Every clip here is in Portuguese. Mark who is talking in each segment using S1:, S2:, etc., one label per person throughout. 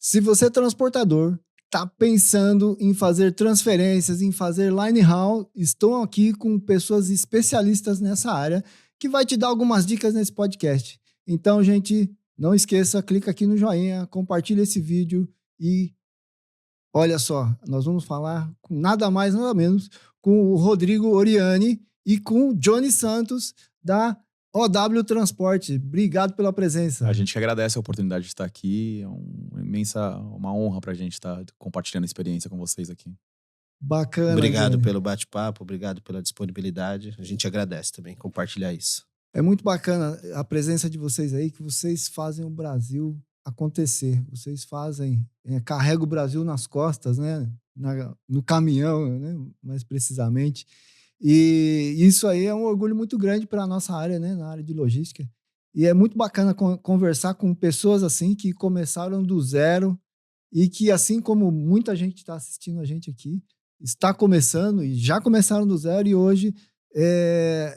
S1: Se você é transportador, está pensando em fazer transferências, em fazer line haul, estou aqui com pessoas especialistas nessa área que vai te dar algumas dicas nesse podcast. Então, gente, não esqueça, clica aqui no joinha, compartilha esse vídeo e olha só, nós vamos falar com nada mais, nada menos com o Rodrigo Oriani e com o Johnny Santos da OW Transporte. Obrigado pela presença.
S2: A gente que agradece a oportunidade de estar aqui. É uma honra pra gente estar compartilhando a experiência com vocês aqui.
S1: Bacana.
S3: Obrigado
S1: Johnny.
S3: pelo bate-papo, obrigado pela disponibilidade. A gente agradece também compartilhar isso.
S1: É muito bacana a presença de vocês aí, que vocês fazem o Brasil acontecer. Vocês fazem, carrega o Brasil nas costas, né? No caminhão, né? Mais precisamente. E isso aí é um orgulho muito grande para a nossa área, né? Na área de logística. E é muito bacana conversar com pessoas assim que começaram do zero e que, assim como muita gente está assistindo a gente aqui, está começando e já começaram do zero e hoje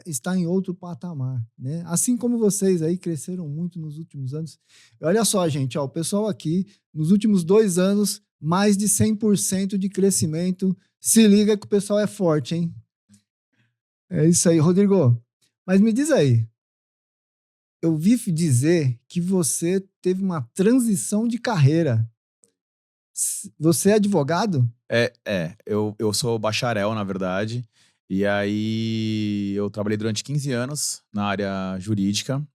S1: está em outro patamar, né? Assim como vocês aí cresceram muito nos últimos anos. Olha só, gente, ó, o pessoal aqui, nos últimos 2 anos, mais de 100% de crescimento. Se liga que o pessoal é forte, hein? É isso aí, Rodrigo. Mas me diz aí, eu vi dizer que você teve uma transição de carreira. Você é advogado?
S2: Eu sou bacharel, na verdade. E aí eu trabalhei durante 15 anos na área jurídica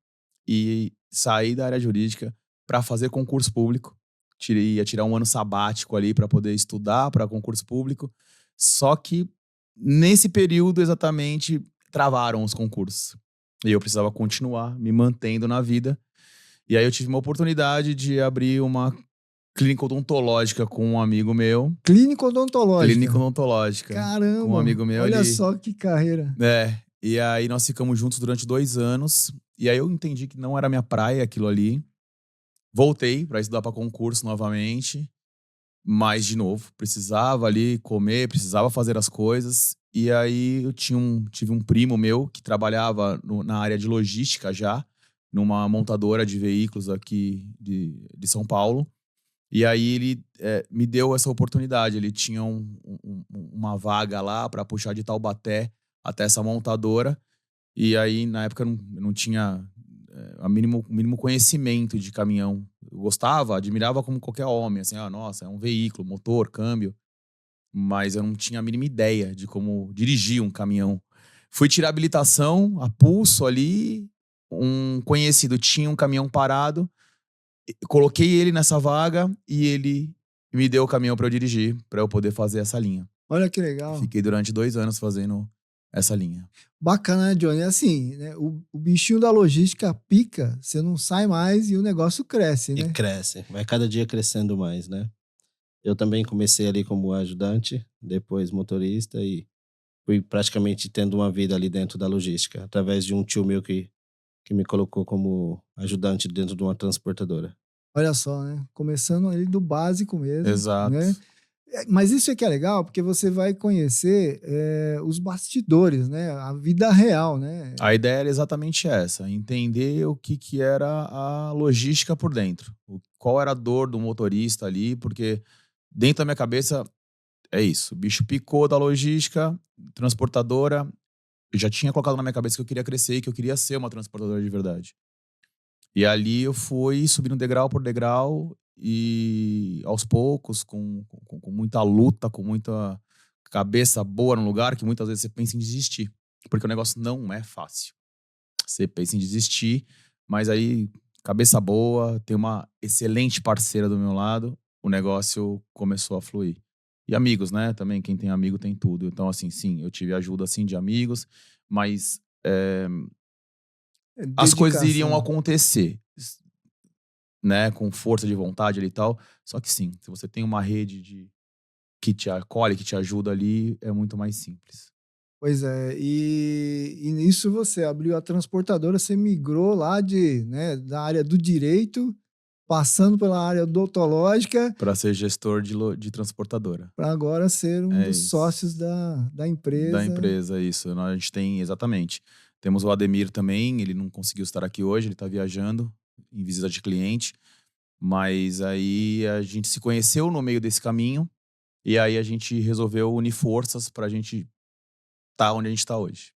S2: e saí da área jurídica para fazer concurso público. Ia tirar um ano sabático ali para poder estudar para concurso público. Só que nesse período exatamente travaram os concursos. E eu precisava continuar me mantendo na vida. E aí eu tive uma oportunidade de abrir uma clínica odontológica com um amigo meu.
S1: Clínica odontológica?
S2: Clínica odontológica.
S1: Caramba!
S2: Com um amigo meu.
S1: Olha só que carreira.
S2: E aí nós ficamos juntos durante 2 anos. E aí eu entendi que não era minha praia aquilo ali. Voltei para estudar para concurso novamente. Mas, de novo, precisava ali comer, precisava fazer as coisas. E aí eu tive um primo meu que trabalhava na área de logística já, numa montadora de veículos aqui de São Paulo. E aí ele me deu essa oportunidade. Ele tinha uma vaga lá para puxar de Taubaté até essa montadora. E aí, na época, eu não tinha o mínimo conhecimento de caminhão. Eu gostava, admirava como qualquer homem. Assim, nossa, é um veículo, motor, câmbio. Mas eu não tinha a mínima ideia de como dirigir um caminhão. Fui tirar habilitação, a pulso ali. Um conhecido tinha um caminhão parado. Coloquei ele nessa vaga e ele me deu o caminhão para eu dirigir, para eu poder fazer essa linha.
S1: Olha que legal.
S2: Fiquei durante 2 anos fazendo essa linha.
S1: Bacana, né, Johnny? Assim, né, o bichinho da logística pica, você não sai mais e o negócio cresce, né?
S3: E cresce, vai cada dia crescendo mais, né? Eu também comecei ali como ajudante, depois motorista e fui praticamente tendo uma vida ali dentro da logística, através de um tio meu que me colocou como ajudante dentro de uma transportadora.
S1: Olha só, né? Começando ali do básico mesmo.
S2: Exato.
S1: Né? Mas isso é que é legal, porque você vai conhecer os bastidores, né? A vida real, né?
S2: A ideia era exatamente essa, entender o que era a logística por dentro. Qual era a dor do motorista ali, porque dentro da minha cabeça é isso. O bicho picou da logística, transportadora. Eu já tinha colocado na minha cabeça que eu queria crescer e que eu queria ser uma transportadora de verdade. E ali eu fui subindo degrau por degrau e aos poucos, com muita luta, com muita cabeça boa no lugar, que muitas vezes você pensa em desistir. Porque o negócio não é fácil. Você pensa em desistir, mas aí, cabeça boa, tem uma excelente parceira do meu lado, o negócio começou a fluir. E amigos, né? Também, quem tem amigo tem tudo. Então, assim, sim, eu tive ajuda, assim, de amigos, mas as coisas iriam acontecer, né? Com força de vontade ali e tal. Só que sim, se você tem uma rede que te acolhe, que te ajuda ali, é muito mais simples.
S1: Pois é, e nisso você abriu a transportadora, você migrou lá da área do direito, passando pela área odontológica.
S2: Para ser gestor de transportadora.
S1: Para agora ser um dos sócios da empresa.
S2: Da empresa, isso. A gente tem, exatamente. Temos o Ademir também, ele não conseguiu estar aqui hoje, ele está viajando em visita de cliente. Mas aí a gente se conheceu no meio desse caminho e aí a gente resolveu unir forças pra gente estar onde a gente tá hoje.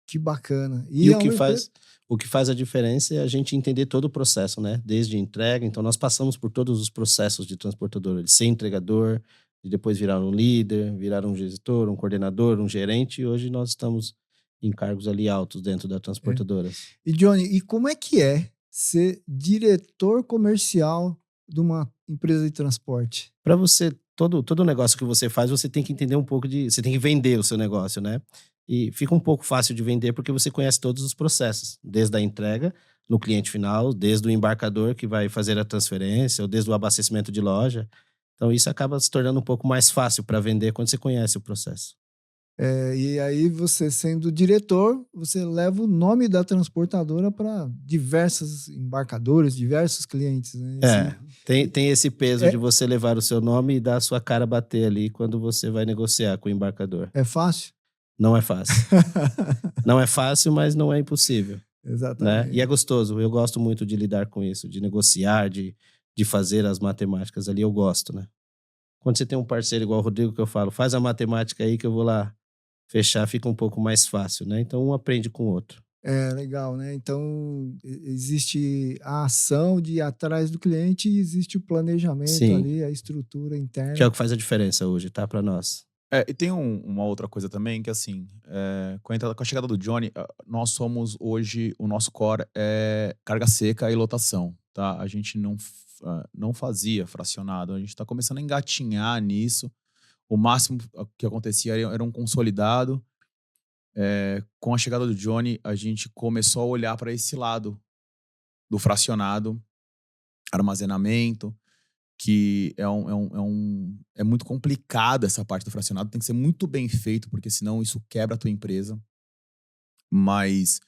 S1: Que bacana.
S3: E
S1: E ao mesmo tempo,
S3: o que faz a diferença é a gente entender todo o processo, né? Desde entrega, então nós passamos por todos os processos de transportadora, de ser entregador, de depois virar um líder, virar um gestor, um coordenador, um gerente, e hoje nós estamos em cargos ali altos dentro da transportadora.
S1: E Johnny, e como é que é ser diretor comercial de uma empresa de transporte?
S3: Para você, todo negócio que você faz, você tem que entender um pouco você tem que vender o seu negócio, né? E fica um pouco fácil de vender porque você conhece todos os processos, desde a entrega no cliente final, desde o embarcador que vai fazer a transferência, ou desde o abastecimento de loja. Então isso acaba se tornando um pouco mais fácil para vender quando você conhece o processo.
S1: E aí você sendo diretor, você leva o nome da transportadora para diversas embarcadoras, diversos clientes, né?
S3: É, tem esse peso
S1: É-
S3: de você levar o seu nome e dar a sua cara a bater ali quando você vai negociar com o embarcador.
S1: É fácil?
S3: Não é fácil. Não é fácil, mas não é impossível, né? E é
S1: Exatamente.
S3: gostoso. Eu gosto muito de lidar com isso, de negociar, de fazer as matemáticas ali. Eu gosto, né? Quando você tem um parceiro igual o Rodrigo, que eu falo, faz a matemática aí que eu vou lá fechar, fica um pouco mais fácil, né? Então um aprende com o outro.
S1: É legal, né? Então, existe a ação de ir atrás do cliente e existe o planejamento
S3: Sim,
S1: ali, a estrutura
S3: que é
S1: interna.
S3: o que faz a diferença hoje, tá? Para nós.
S2: E tem uma outra coisa também, que assim, com a chegada do Johnny, nós somos hoje, o nosso core é carga seca e lotação, tá? A gente não fazia fracionado, a gente tá começando a engatinhar nisso. O máximo que acontecia era um consolidado. Com a chegada do Johnny, a gente começou a olhar para esse lado do fracionado, armazenamento, que é muito complicado essa parte do fracionado, tem que ser muito bem feito, porque senão isso quebra a tua empresa. Mas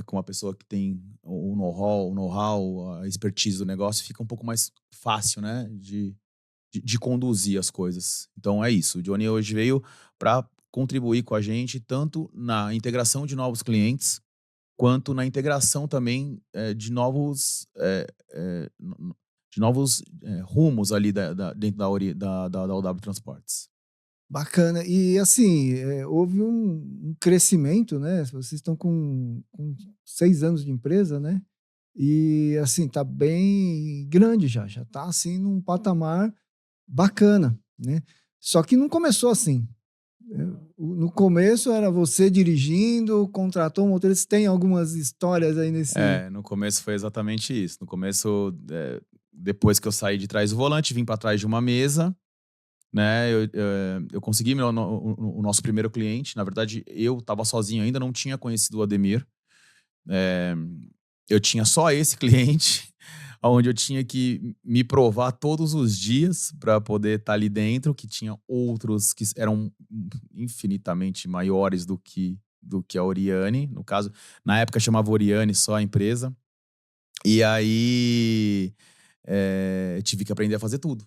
S2: com uma pessoa que tem o know-how, a expertise do negócio, fica um pouco mais fácil, né, de conduzir as coisas. Então é isso. O Johnny hoje veio para contribuir com a gente tanto na integração de novos clientes, quanto na integração também de novos rumos ali dentro da OW Transportes.
S1: Bacana. E assim, houve um crescimento, né? Vocês estão com 6 anos de empresa, né? E assim, tá bem grande já tá assim num patamar bacana, né? Só que não começou assim, né? No começo era você dirigindo, contratou um motorista. Tem algumas histórias aí nesse.
S2: No começo foi exatamente isso. No começo, depois que eu saí de trás do volante, vim para trás de uma mesa, né? Eu consegui o nosso primeiro cliente. Na verdade, eu estava sozinho ainda, não tinha conhecido o Ademir. Eu tinha só esse cliente, onde eu tinha que me provar todos os dias para poder estar ali dentro, que tinha outros que eram infinitamente maiores do que a Oriane. No caso, na época chamava Oriane só a empresa. E aí tive que aprender a fazer tudo.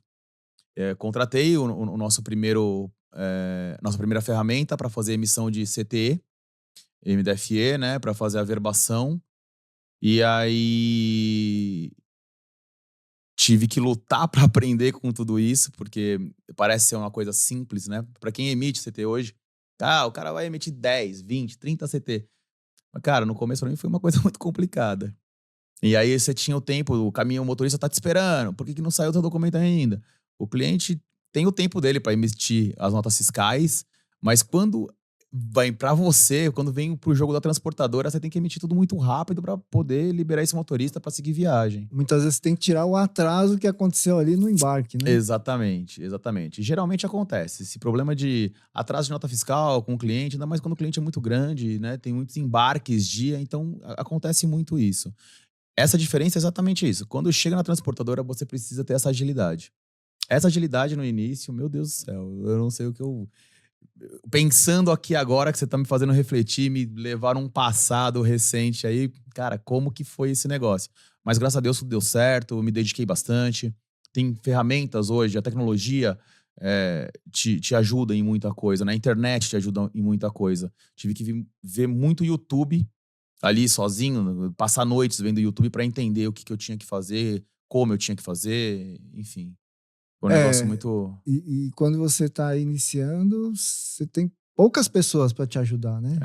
S2: Contratei o nosso nossa primeira ferramenta para fazer emissão de CTE, MDFE, né, para fazer a verbação. E aí tive que lutar para aprender com tudo isso, porque parece ser uma coisa simples, né? Para quem emite CT hoje, o cara vai emitir 10, 20, 30 CT. Mas, cara, no começo pra mim foi uma coisa muito complicada. E aí você tinha o tempo, o caminhão, o motorista tá te esperando. Por que não saiu o teu documento ainda? O cliente tem o tempo dele para emitir as notas fiscais, mas quando vai para você, quando vem pro jogo da transportadora, você tem que emitir tudo muito rápido para poder liberar esse motorista para seguir viagem.
S1: Muitas vezes tem que tirar o atraso que aconteceu ali no embarque, né?
S2: Exatamente, exatamente. E geralmente acontece esse problema de atraso de nota fiscal com o cliente, ainda mais quando o cliente é muito grande, né? Tem muitos embarques dia, então acontece muito isso. Essa diferença é exatamente isso. Quando chega na transportadora, você precisa ter essa agilidade. Essa agilidade no início, meu Deus do céu, eu não sei o que eu... Pensando aqui agora que você tá me fazendo refletir, me levar um passado recente aí, cara, como que foi esse negócio? Mas graças a Deus tudo deu certo, eu me dediquei bastante. Tem ferramentas hoje, a tecnologia te ajuda em muita coisa, na internet te ajuda em muita coisa. Tive que ver muito YouTube ali sozinho, passar noites vendo YouTube para entender o que eu tinha que fazer, como eu tinha que fazer, enfim. Foi um negócio muito...
S1: E quando você está iniciando, você tem poucas pessoas para te ajudar, né?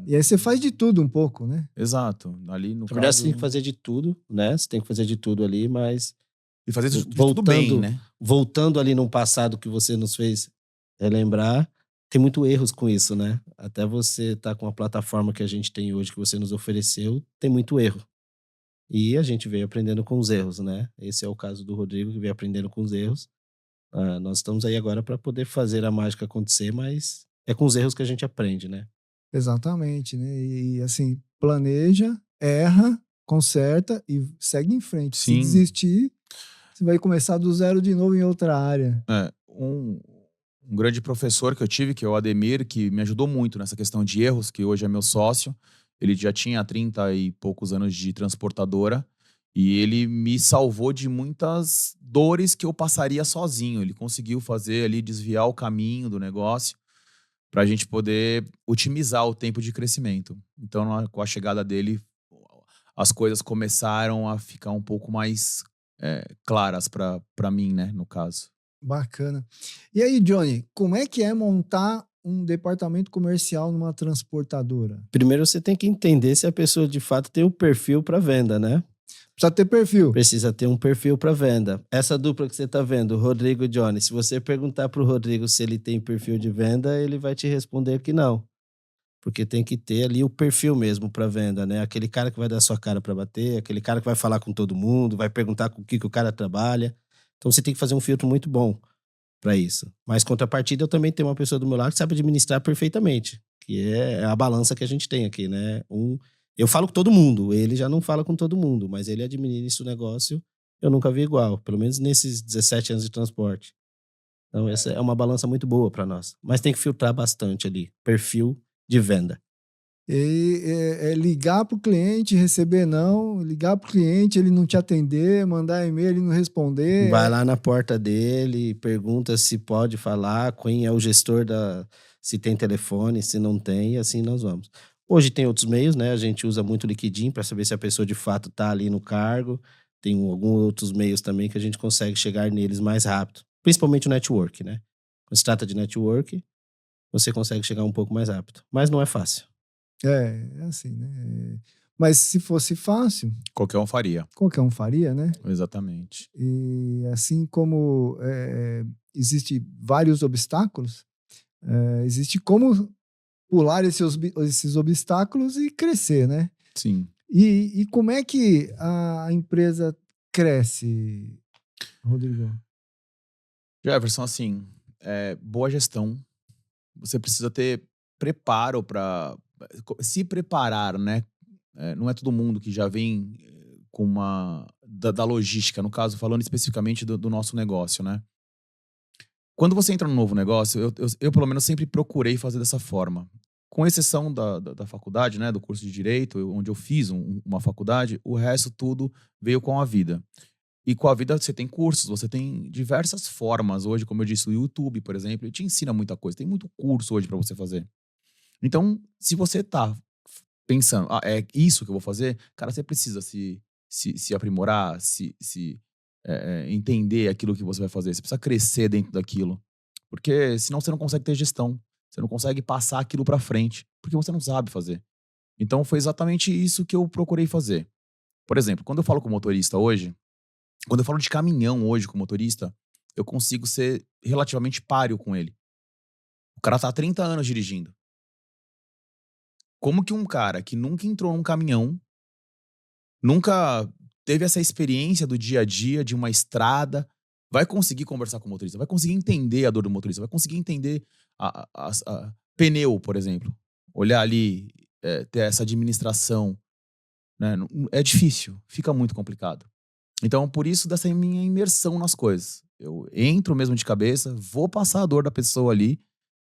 S1: E aí você faz de tudo um pouco, né?
S2: Exato. Ali, no
S3: Na verdade,
S2: caso...
S3: você tem que fazer de tudo, né? Você tem que fazer de tudo ali, mas...
S2: E fazer de tudo bem, né?
S3: Voltando ali num passado que você nos fez relembrar, tem muito erros com isso, né? Até você tá com a plataforma que a gente tem hoje, que você nos ofereceu, tem muito erro. E a gente veio aprendendo com os erros, né? Esse é o caso do Rodrigo, que veio aprendendo com os erros. Nós estamos aí agora para poder fazer a mágica acontecer, mas é com os erros que a gente aprende, né?
S1: Exatamente, né? E assim, planeja, erra, conserta e segue em frente. Se
S2: Sim.
S1: desistir, você vai começar do zero de novo em outra área.
S2: Um grande professor que eu tive, que é o Ademir, que me ajudou muito nessa questão de erros, que hoje é meu sócio. Ele já tinha 30 e poucos anos de transportadora e ele me salvou de muitas dores que eu passaria sozinho. Ele conseguiu fazer ali, desviar o caminho do negócio para a gente poder otimizar o tempo de crescimento. Então, com a chegada dele, as coisas começaram a ficar um pouco mais claras para mim, né, no caso.
S1: Bacana. E aí, Johnny, como é que é montar um departamento comercial numa transportadora?
S3: Primeiro você tem que entender se a pessoa de fato tem o perfil para venda, né?
S1: Precisa ter perfil.
S3: Precisa ter um perfil para venda. Essa dupla que você tá vendo, Rodrigo e Johnny, se você perguntar pro Rodrigo se ele tem perfil de venda, ele vai te responder que não. Porque tem que ter ali o perfil mesmo para venda, né? Aquele cara que vai dar sua cara para bater, aquele cara que vai falar com todo mundo, vai perguntar com o que o cara trabalha. Então você tem que fazer um filtro muito bom para isso. Mas contrapartida, eu também tenho uma pessoa do meu lado que sabe administrar perfeitamente, que é a balança que a gente tem aqui, né? Eu falo com todo mundo, ele já não fala com todo mundo, mas ele administra o negócio, eu nunca vi igual, pelo menos nesses 17 anos de transporte. Então essa é uma balança muito boa para nós. Mas tem que filtrar bastante ali, perfil de venda.
S1: E ligar pro cliente, receber não, ligar pro cliente, ele não te atender, mandar e-mail, ele não responder.
S3: Vai lá na porta dele, pergunta se pode falar, quem é o gestor se tem telefone, se não tem, e assim nós vamos. Hoje tem outros meios, né? A gente usa muito o LinkedIn para saber se a pessoa de fato tá ali no cargo. Tem alguns outros meios também que a gente consegue chegar neles mais rápido. Principalmente o network, né? Quando se trata de network, você consegue chegar um pouco mais rápido. Mas não é fácil.
S1: É assim, né? Mas se fosse fácil...
S2: Qualquer um faria.
S1: Qualquer um faria, né?
S2: Exatamente.
S1: E assim como existe vários obstáculos, existe como pular esses obstáculos e crescer, né?
S2: Sim.
S1: E como é que a empresa cresce, Rodrigo?
S2: Jefferson, assim, boa gestão. Você precisa ter preparo para se preparar, né? Não é todo mundo que já vem com da logística, no caso, falando especificamente do nosso negócio, né? Quando você entra num novo negócio, eu pelo menos sempre procurei fazer dessa forma. Com exceção da faculdade, né, do curso de Direito, onde eu fiz uma faculdade, o resto tudo veio com a vida. E com a vida você tem cursos, você tem diversas formas. Hoje, como eu disse, o YouTube, por exemplo, ele te ensina muita coisa. Tem muito curso hoje para você fazer. Então, se você tá pensando, é isso que eu vou fazer, cara, você precisa se aprimorar, entender aquilo que você vai fazer. Você precisa crescer dentro daquilo. Porque senão você não consegue ter gestão. Você não consegue passar aquilo para frente, porque você não sabe fazer. Então, foi exatamente isso que eu procurei fazer. Por exemplo, quando eu falo com o motorista hoje, quando eu falo de caminhão hoje com o motorista, eu consigo ser relativamente páreo com ele. O cara tá há 30 anos dirigindo. Como que um cara que nunca entrou num caminhão, nunca teve essa experiência do dia a dia, de uma estrada, vai conseguir conversar com o motorista, vai conseguir entender a dor do motorista, vai conseguir entender pneu, por exemplo. Olhar ali, ter essa administração, né? É difícil, fica muito complicado. Então, por isso, dessa minha imersão nas coisas. Eu entro mesmo de cabeça, vou passar a dor da pessoa ali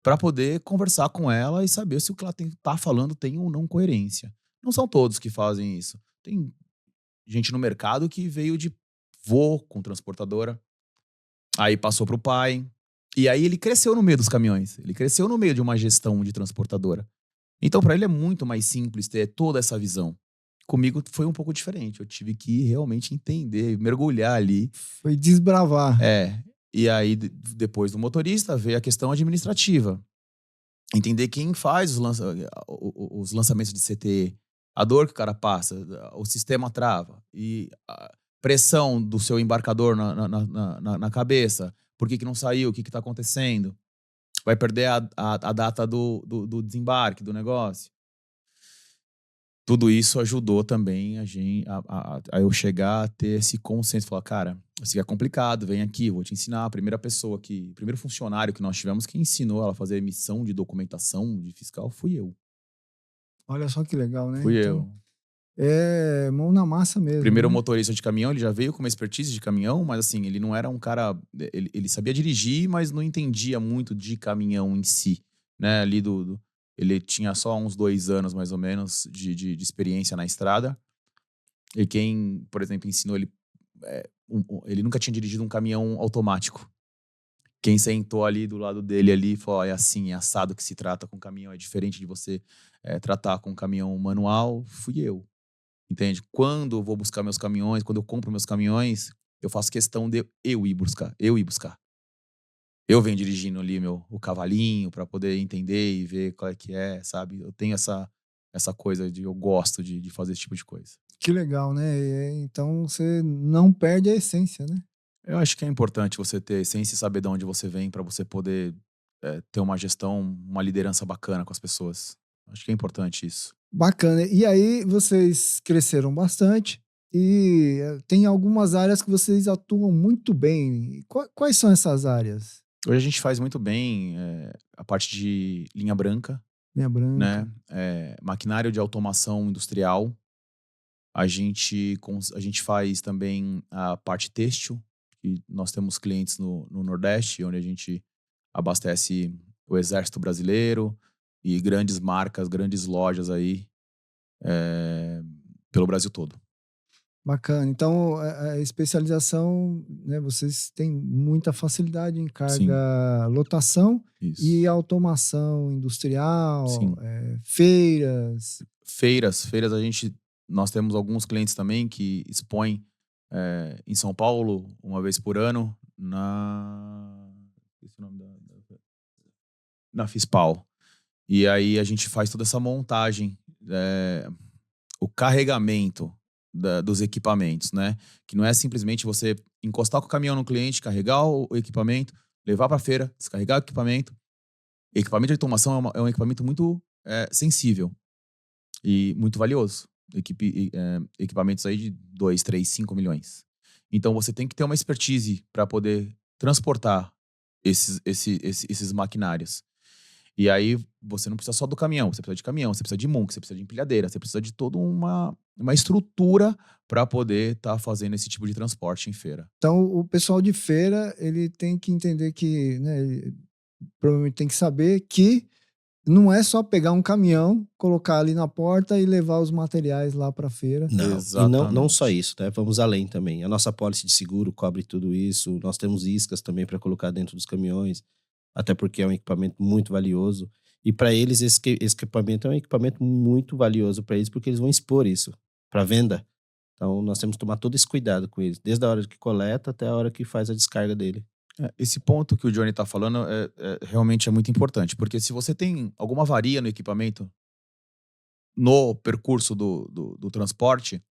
S2: para poder conversar com ela e saber se o que ela tá falando tem ou não coerência. Não são todos que fazem isso. Tem gente no mercado que veio de vô com transportadora, aí passou pro pai, e aí ele cresceu no meio dos caminhões. Ele cresceu no meio de uma gestão de transportadora. Então, para ele é muito mais simples ter toda essa visão. comigo foi um pouco diferente. Eu tive que realmente entender, mergulhar ali.
S1: Foi desbravar.
S2: E aí, depois do motorista, veio a questão administrativa. Entender quem faz os lançamentos de CTE, a dor que o cara passa, o sistema trava, e a pressão do seu embarcador na cabeça, por que não saiu, o que está acontecendo, vai perder a data do desembarque, do negócio. Tudo isso ajudou também a eu chegar a ter esse consenso, falar, cara, isso aqui é complicado, vem aqui, eu vou te ensinar. O primeiro funcionário que nós tivemos que ensinou ela a fazer emissão de documentação de fiscal fui eu.
S1: Olha só que legal, né?
S2: Fui
S1: Então,
S2: eu.
S1: É mão na massa mesmo.
S2: Primeiro
S1: né?
S2: motorista de caminhão, ele já veio com uma expertise de caminhão, mas assim, ele não era um cara... Ele sabia dirigir, mas não entendia muito de caminhão em si, né? Ali ele tinha só uns 2 anos, mais ou menos, de experiência na estrada. E quem, por exemplo, ensinou ele... ele nunca tinha dirigido um caminhão automático. Quem sentou ali do lado dele ali falou, é assim, é assado que se trata com caminhão, é diferente de você tratar com caminhão manual, fui eu. Entende? Quando eu vou buscar meus caminhões, quando eu compro meus caminhões, eu faço questão de eu ir buscar. Eu venho dirigindo ali o cavalinho para poder entender e ver qual é que é, sabe? Eu tenho essa coisa eu gosto de fazer esse tipo de coisa.
S1: Que legal, né? Então você não perde a essência, né?
S2: Eu acho que é importante você ter essência e saber de onde você vem para você poder ter uma gestão, uma liderança bacana com as pessoas. Acho que é importante isso.
S1: Bacana. E aí vocês cresceram bastante e tem algumas áreas que vocês atuam muito bem. Quais são essas áreas?
S2: Hoje a gente faz muito bem a parte de linha branca,
S1: Linha branca.
S2: né? Maquinário de automação industrial. A gente faz também a parte têxtil, que nós temos clientes no Nordeste, onde a gente abastece o Exército Brasileiro e grandes marcas, grandes lojas aí pelo Brasil todo.
S1: Bacana. Então, a especialização, né, vocês têm muita facilidade em carga, lotação
S2: Isso.
S1: e automação industrial,
S2: Sim.
S1: feiras.
S2: Feiras, nós temos alguns clientes também que expõem em São Paulo uma vez por ano na FISPAL. E aí a gente faz toda essa montagem, o carregamento dos equipamentos, né? Que não é simplesmente você encostar com o caminhão no cliente, carregar o equipamento, levar para a feira, descarregar o equipamento. Equipamento de automação é um equipamento muito sensível e muito valioso. Equipamentos aí de 2, 3, 5 milhões. Então você tem que ter uma expertise para poder transportar esses maquinários. E aí você não precisa só do caminhão, você precisa de caminhão, você precisa de monk, você precisa de empilhadeira, você precisa de toda uma estrutura para poder estar fazendo esse tipo de transporte em feira.
S1: Então, o pessoal de feira, ele tem que entender que, né, ele provavelmente tem que saber que não é só pegar um caminhão, colocar ali na porta e levar os materiais lá para a feira.
S3: Não,
S2: Exatamente.
S3: E não só isso, né? Vamos além também. A nossa apólice de seguro cobre tudo isso. Nós temos iscas também para colocar dentro dos caminhões, até porque é um equipamento muito valioso. E para eles, esse equipamento é um equipamento muito valioso para eles, porque eles vão expor isso para venda. Então, nós temos que tomar todo esse cuidado com eles, desde a hora que coleta até a hora que faz a descarga dele.
S2: Esse ponto que o Johnny está falando realmente é muito importante, porque se você tem alguma avaria no equipamento, no percurso do transporte,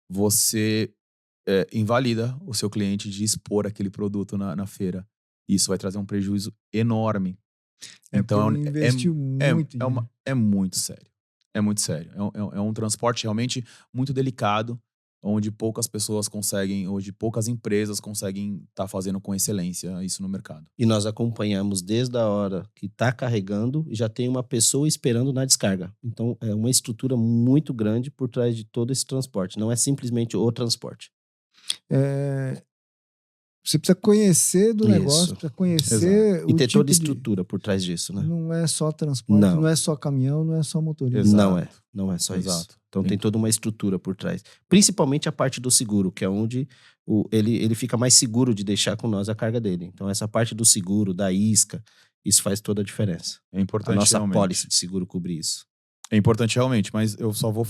S2: você invalida o seu cliente de expor aquele produto na feira. Isso vai trazer um prejuízo enorme. Então,
S1: investiu muito dinheiro.
S2: é muito sério. É muito sério. É um transporte realmente muito delicado, onde poucas pessoas conseguem, hoje poucas empresas conseguem estar fazendo com excelência isso no mercado.
S3: E nós acompanhamos desde a hora que está carregando e já tem uma pessoa esperando na descarga. Então, é uma estrutura muito grande por trás de todo esse transporte. Não é simplesmente o transporte.
S1: Você precisa conhecer do negócio, precisa conhecer
S3: e ter toda a estrutura por trás disso, né?
S1: Não é só transporte, não é só caminhão, não é só motorista.
S2: Exato.
S3: Não é só isso.
S2: Exato.
S3: Então tem toda uma estrutura por trás. Principalmente a parte do seguro, que é onde ele fica mais seguro de deixar com nós a carga dele. Então essa parte do seguro, da isca, isso faz toda a diferença.
S2: É importante
S3: a nossa
S2: realmente.
S3: apólice de seguro cobrir isso.
S2: É importante realmente, mas eu só vou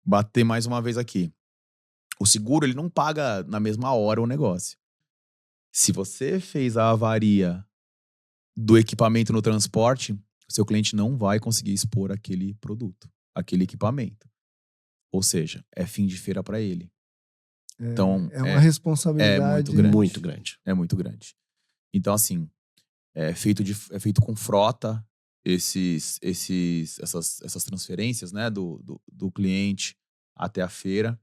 S2: bater mais uma vez aqui. O seguro, ele não paga na mesma hora o negócio. Se você fez a avaria do equipamento no transporte, o seu cliente não vai conseguir expor aquele produto, aquele equipamento. Ou seja, é fim de feira para ele. Então,
S1: É uma
S2: é
S1: responsabilidade
S2: muito grande.
S3: Muito grande.
S2: É muito grande. Então, assim, é feito com frota essas transferências, né, do cliente até a feira,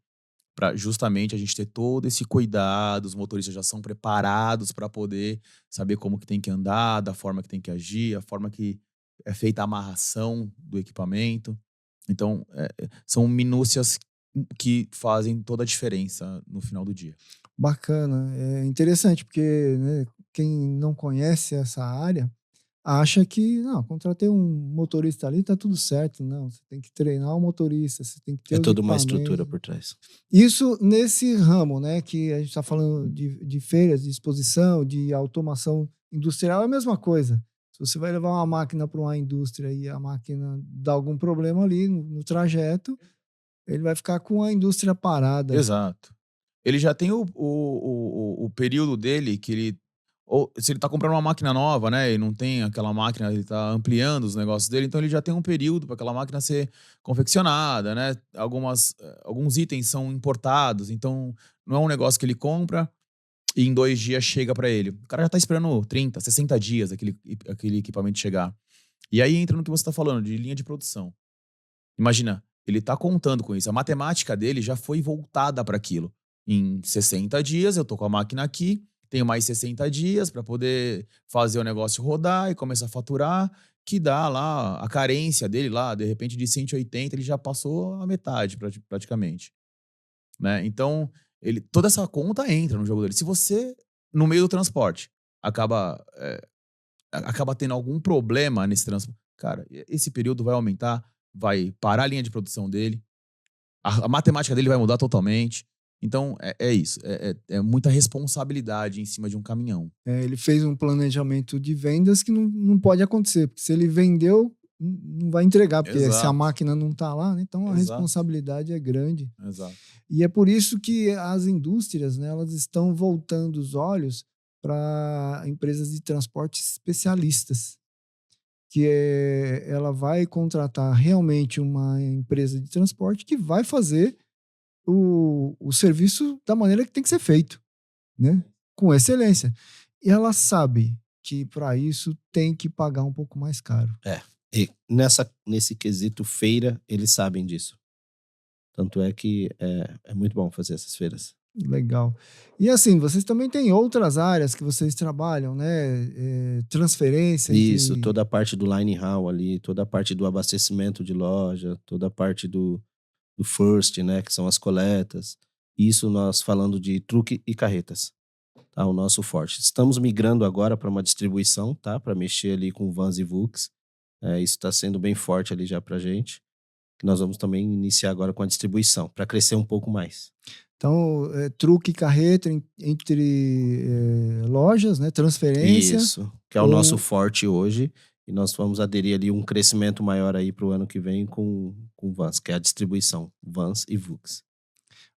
S2: para justamente a gente ter todo esse cuidado, os motoristas já são preparados para poder saber como que tem que andar, da forma que tem que agir, a forma que é feita a amarração do equipamento. Então, são minúcias que fazem toda a diferença no final do dia.
S1: bacana. É interessante, porque, né, quem não conhece essa área acha que, não, contratei um motorista ali, tá tudo certo. Não, você tem que treinar o motorista, você tem que ter
S3: É
S1: os
S3: toda uma estrutura
S1: equipamentos.
S3: por trás.
S1: Isso nesse ramo, né, que a gente está falando de feiras, de exposição, de automação industrial, é a mesma coisa. Se você vai levar uma máquina para uma indústria e a máquina dá algum problema ali no trajeto, ele vai ficar com a indústria parada.
S2: Exato. Ele já tem o período dele que ele. Ou se ele tá comprando uma máquina nova, né? E não tem aquela máquina, ele tá ampliando os negócios dele, então ele já tem um período para aquela máquina ser confeccionada, né? Alguns itens são importados, então não é um negócio que ele compra e em 2 dias chega para ele. O cara já tá esperando 30, 60 dias aquele equipamento chegar. E aí entra no que você tá falando, de linha de produção. Imagina, ele tá contando com isso. A matemática dele já foi voltada para aquilo. Em 60 dias, eu tô com a máquina aqui, tenho mais 60 dias para poder fazer o negócio rodar e começar a faturar, que dá lá a carência dele lá, de repente de 180, ele já passou a metade praticamente, né? Então, toda essa conta entra no jogo dele. Se você, no meio do transporte, acaba tendo algum problema nesse transporte, cara, esse período vai aumentar, vai parar a linha de produção dele, a matemática dele vai mudar totalmente. Então, é isso. É muita responsabilidade em cima de um caminhão.
S1: Ele fez um planejamento de vendas que não pode acontecer, porque se ele vendeu, não vai entregar, porque se a
S2: Exato.
S1: máquina não está lá, né, então a
S2: Exato.
S1: responsabilidade é grande.
S2: Exato.
S1: E é por isso que as indústrias, né, elas estão voltando os olhos para empresas de transporte especialistas, que ela vai contratar realmente uma empresa de transporte que vai fazer o serviço da maneira que tem que ser feito, né, com excelência. E ela sabe que para isso tem que pagar um pouco mais caro.
S3: E nesse quesito feira, eles sabem disso. Tanto é que é muito bom fazer essas feiras.
S1: Legal. E assim, vocês também têm outras áreas que vocês trabalham, né? Transferência.
S3: Isso, toda a parte do line haul ali, toda a parte do abastecimento de loja, toda a parte do first, né? Que são as coletas. Isso nós falando de truque e carretas. Tá, o nosso forte. Estamos migrando agora para uma distribuição, tá? Para mexer ali com vans e VUCs. Isso está sendo bem forte ali já pra gente. Nós vamos também iniciar agora com a distribuição, para crescer um pouco mais.
S1: Então, truque e carreta entre lojas, né? Transferência.
S3: Isso, que é o nosso forte hoje. E nós vamos aderir ali um crescimento maior aí para o ano que vem com vans, que é a distribuição, vans e VUCs.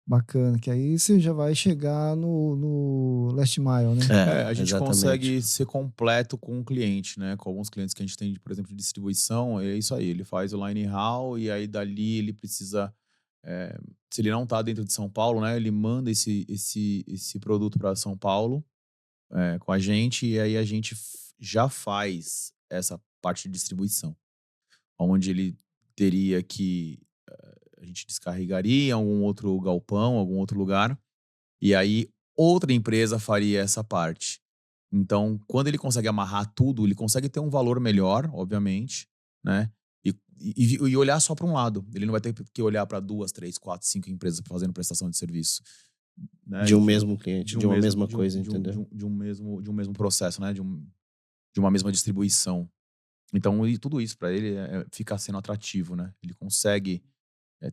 S1: Bacana, que aí você já vai chegar no last mile, né?
S2: A gente
S3: exatamente.
S2: consegue ser completo com o cliente, né? Com alguns clientes que a gente tem, por exemplo, de distribuição, é isso aí. Ele faz o line haul e aí dali ele precisa... se ele não está dentro de São Paulo, né? Ele manda esse produto para São Paulo com a gente e aí a gente já faz essa parte de distribuição. Onde ele teria que... a gente descarregaria em algum outro galpão, algum outro lugar, e aí outra empresa faria essa parte. Então, quando ele consegue amarrar tudo, ele consegue ter um valor melhor, obviamente, né? E olhar só para um lado. Ele não vai ter que olhar para 2, 3, 4, 5 empresas fazendo prestação de serviço. Né?
S3: De um mesmo cliente, de uma mesma coisa, entendeu?
S2: De um mesmo processo, né? De uma mesma distribuição. Então, e tudo isso para ele fica sendo atrativo, né? Ele consegue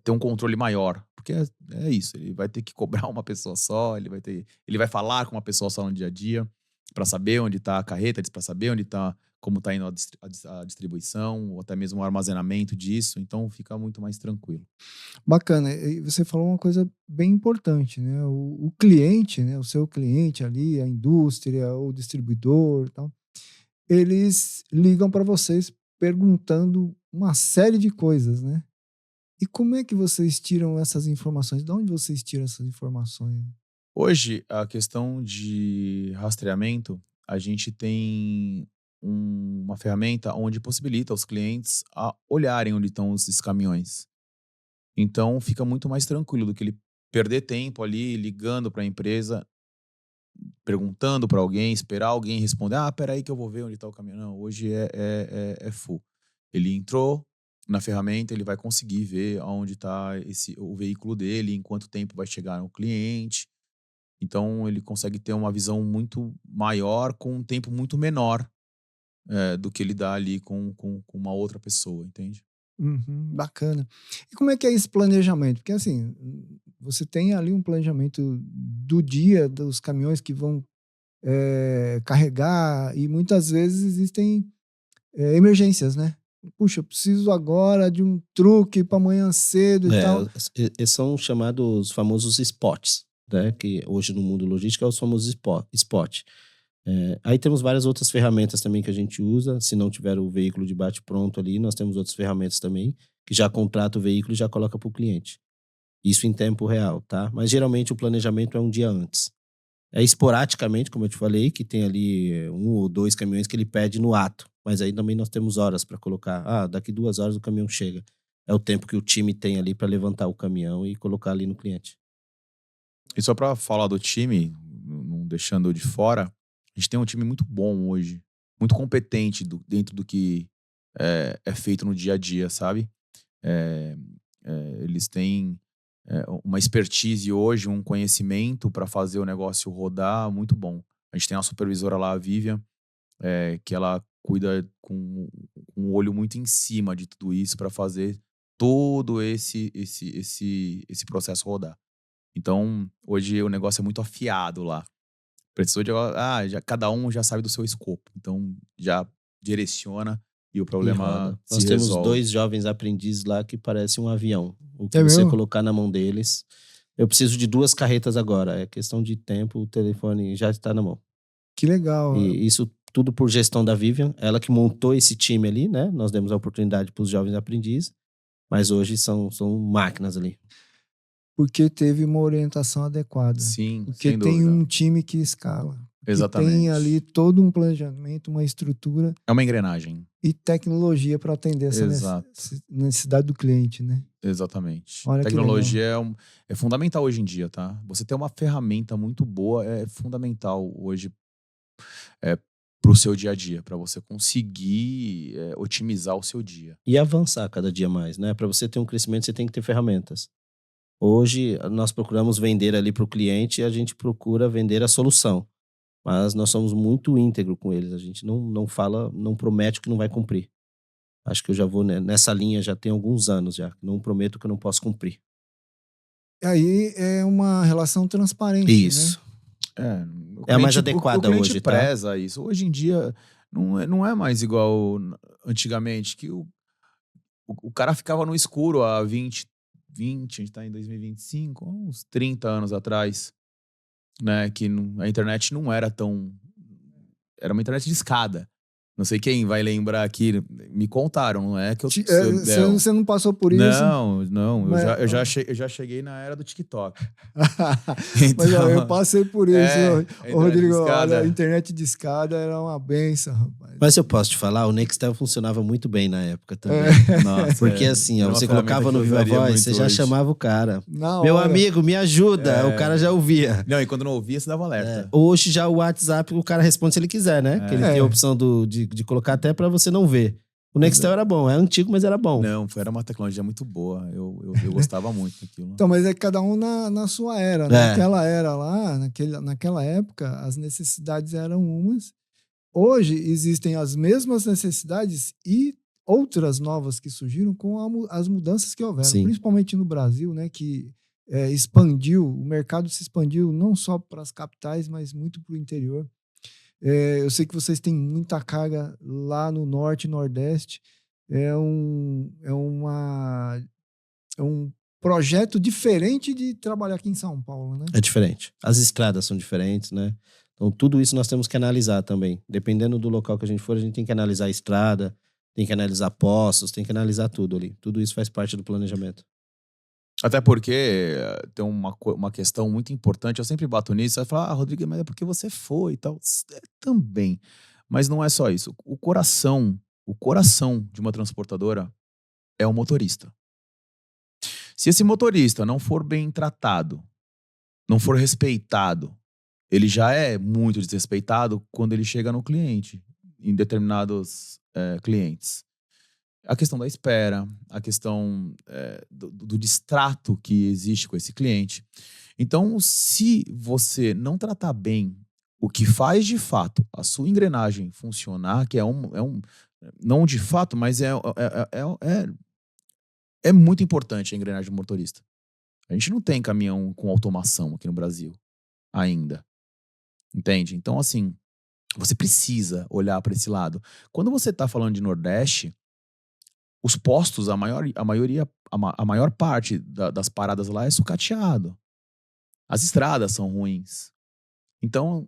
S2: ter um controle maior. Porque é isso, ele vai ter que cobrar uma pessoa só, ele vai falar com uma pessoa só no dia a dia. para saber onde está a carreta, para saber onde está, como está indo a distribuição, ou até mesmo o armazenamento disso. Então fica muito mais tranquilo.
S1: Bacana. E você falou uma coisa bem importante, né? O cliente, né? O seu cliente ali, a indústria, o distribuidor e tal, eles ligam para vocês perguntando uma série de coisas, né? E como é que vocês tiram essas informações? De onde vocês tiram essas informações?
S2: Hoje, a questão de rastreamento, a gente tem uma ferramenta onde possibilita os clientes a olharem onde estão esses caminhões. Então, fica muito mais tranquilo do que ele perder tempo ali ligando para a empresa, perguntando para alguém, esperar alguém responder. Ah, peraí que eu vou ver onde está o caminhão. Não, hoje é full. Ele entrou na ferramenta, ele vai conseguir ver aonde está o veículo dele, em quanto tempo vai chegar no cliente. Então, ele consegue ter uma visão muito maior com um tempo muito menor do que ele dá ali com uma outra pessoa, entende?
S1: Uhum, bacana. E como é que é esse planejamento? Porque assim, você tem ali um planejamento do dia, dos caminhões que vão carregar, e muitas vezes existem emergências, né? Puxa, eu preciso agora de um truque para amanhã cedo e tal.
S3: Esses são chamados famosos spots, né? Que hoje no mundo logístico é os famosos spot. Aí temos várias outras ferramentas também que a gente usa. Se não tiver o veículo de bate-pronto ali, nós temos outras ferramentas também que já contrata o veículo e já coloca para o cliente. Isso em tempo real, tá? Mas geralmente o planejamento é um dia antes. Esporadicamente, como eu te falei, que tem ali 1 ou 2 caminhões que ele pede no ato. Mas aí também nós temos horas para colocar. Ah, daqui 2 horas o caminhão chega. É o tempo que o time tem ali para levantar o caminhão e colocar ali no cliente.
S2: E só para falar do time, não deixando de fora, a gente tem um time muito bom hoje, muito competente dentro do que é feito no dia a dia, sabe? Eles têm uma expertise hoje, um conhecimento para fazer o negócio rodar muito bom. A gente tem uma supervisora lá, a Vivian, que ela cuida com um olho muito em cima de tudo isso para fazer todo esse processo rodar. Então, hoje o negócio é muito afiado lá. Precisou de. Cada um já sabe do seu escopo. Então, já direciona e o problema se
S3: Nós temos
S2: resolve.
S3: 2 jovens aprendizes lá que parecem um avião. O que
S1: É
S3: você
S1: mesmo?
S3: colocar na mão deles. Eu preciso de 2 carretas agora. É questão de tempo, o telefone já está na mão.
S1: Que legal.
S3: E isso tudo por gestão da Vivian. Ela que montou esse time ali, né? Nós demos a oportunidade para os jovens aprendizes. Mas hoje são máquinas ali.
S1: Porque teve uma orientação adequada.
S2: Sim,
S1: Porque
S2: sem
S1: tem
S2: dúvida.
S1: um time que escala.
S2: Exatamente.
S1: Que tem ali todo um planejamento, uma estrutura
S2: É uma engrenagem.
S1: e tecnologia para atender essa
S2: Exato.
S1: necessidade do cliente, né?
S2: Exatamente.
S1: Olha que
S2: Tecnologia é fundamental hoje em dia, tá? Você ter uma ferramenta muito boa é fundamental hoje para o seu dia a dia, para você conseguir otimizar o seu dia.
S3: E avançar cada dia mais, né? Para você ter um crescimento, você tem que ter ferramentas. Hoje, nós procuramos vender ali para o cliente e a gente procura vender a solução. Mas nós somos muito íntegro com eles. A gente não fala, não promete o que não vai cumprir. Acho que eu já vou nessa linha já tem alguns anos já. Não prometo que eu não posso cumprir.
S1: Aí é uma relação transparente, né?
S3: Isso. É a mais adequada
S2: o cliente
S3: hoje, tá?
S2: preza isso. Hoje em dia não é mais igual antigamente, que o cara ficava no escuro há 20, a gente tá em 2025, uns 30 anos atrás, né? Que a internet não era tão... Era uma internet de escada. Não sei quem vai lembrar aqui. Me contaram, não é que
S1: Você não passou por isso?
S2: Não.
S1: Mas-
S2: Eu já cheguei na era do TikTok.
S1: Mas ó, eu passei por isso,
S2: a internet
S1: Rodrigo.
S2: de escada.
S1: Olha, a internet de escada era uma benção, rapaz.
S3: Mas eu posso te falar, o Nextel funcionava muito bem na época também.
S2: Nossa,
S3: Porque assim, ó,
S2: era uma
S3: você colocava
S2: ferramenta
S3: no
S2: que eu
S3: Viva
S2: usaria
S3: Voz,
S2: muito
S3: você já
S2: hoje.
S3: chamava o cara.
S1: Na
S3: Meu
S1: hora.
S3: amigo, me ajuda. O cara já ouvia.
S2: Não, e quando não ouvia, você dava alerta.
S3: Hoje já o WhatsApp, o cara responde se ele quiser, né? Que ele tem a opção de colocar até pra você não ver. O Nextel era bom, é antigo, mas era bom.
S2: Não, era uma tecnologia muito boa. Eu gostava muito daquilo.
S1: Então, mas é cada um na sua era. Naquela era lá, naquela época, as necessidades eram umas. Hoje existem as mesmas necessidades e outras novas que surgiram com as mudanças que houveram.
S3: Sim.
S1: Principalmente no Brasil, né? Que expandiu, o mercado se expandiu não só para as capitais, mas muito para o interior. Eu sei que vocês têm muita carga lá no Norte e Nordeste. É um projeto diferente de trabalhar aqui em São Paulo, né?
S3: É diferente. As estradas são diferentes, né? Então, tudo isso nós temos que analisar também. Dependendo do local que a gente for, a gente tem que analisar a estrada, tem que analisar postos, tem que analisar tudo ali. Tudo isso faz parte do planejamento.
S2: Até porque tem uma questão muito importante, eu sempre bato nisso, você vai falar, Rodrigo, mas é porque você foi e tal. Também. Mas não é só isso. O coração de uma transportadora é o motorista. Se esse motorista não for bem tratado, não for respeitado, ele já é muito desrespeitado quando ele chega no cliente, em determinados clientes. A questão da espera, a questão do distrato que existe com esse cliente. Então, se você não tratar bem o que faz de fato a sua engrenagem funcionar, que não de fato, mas é muito importante a engrenagem do motorista. A gente não tem caminhão com automação aqui no Brasil ainda. Entende? Então, assim, você precisa olhar para esse lado. Quando você está falando de Nordeste, os postos, a maior parte das paradas lá é sucateado. As estradas são ruins. Então,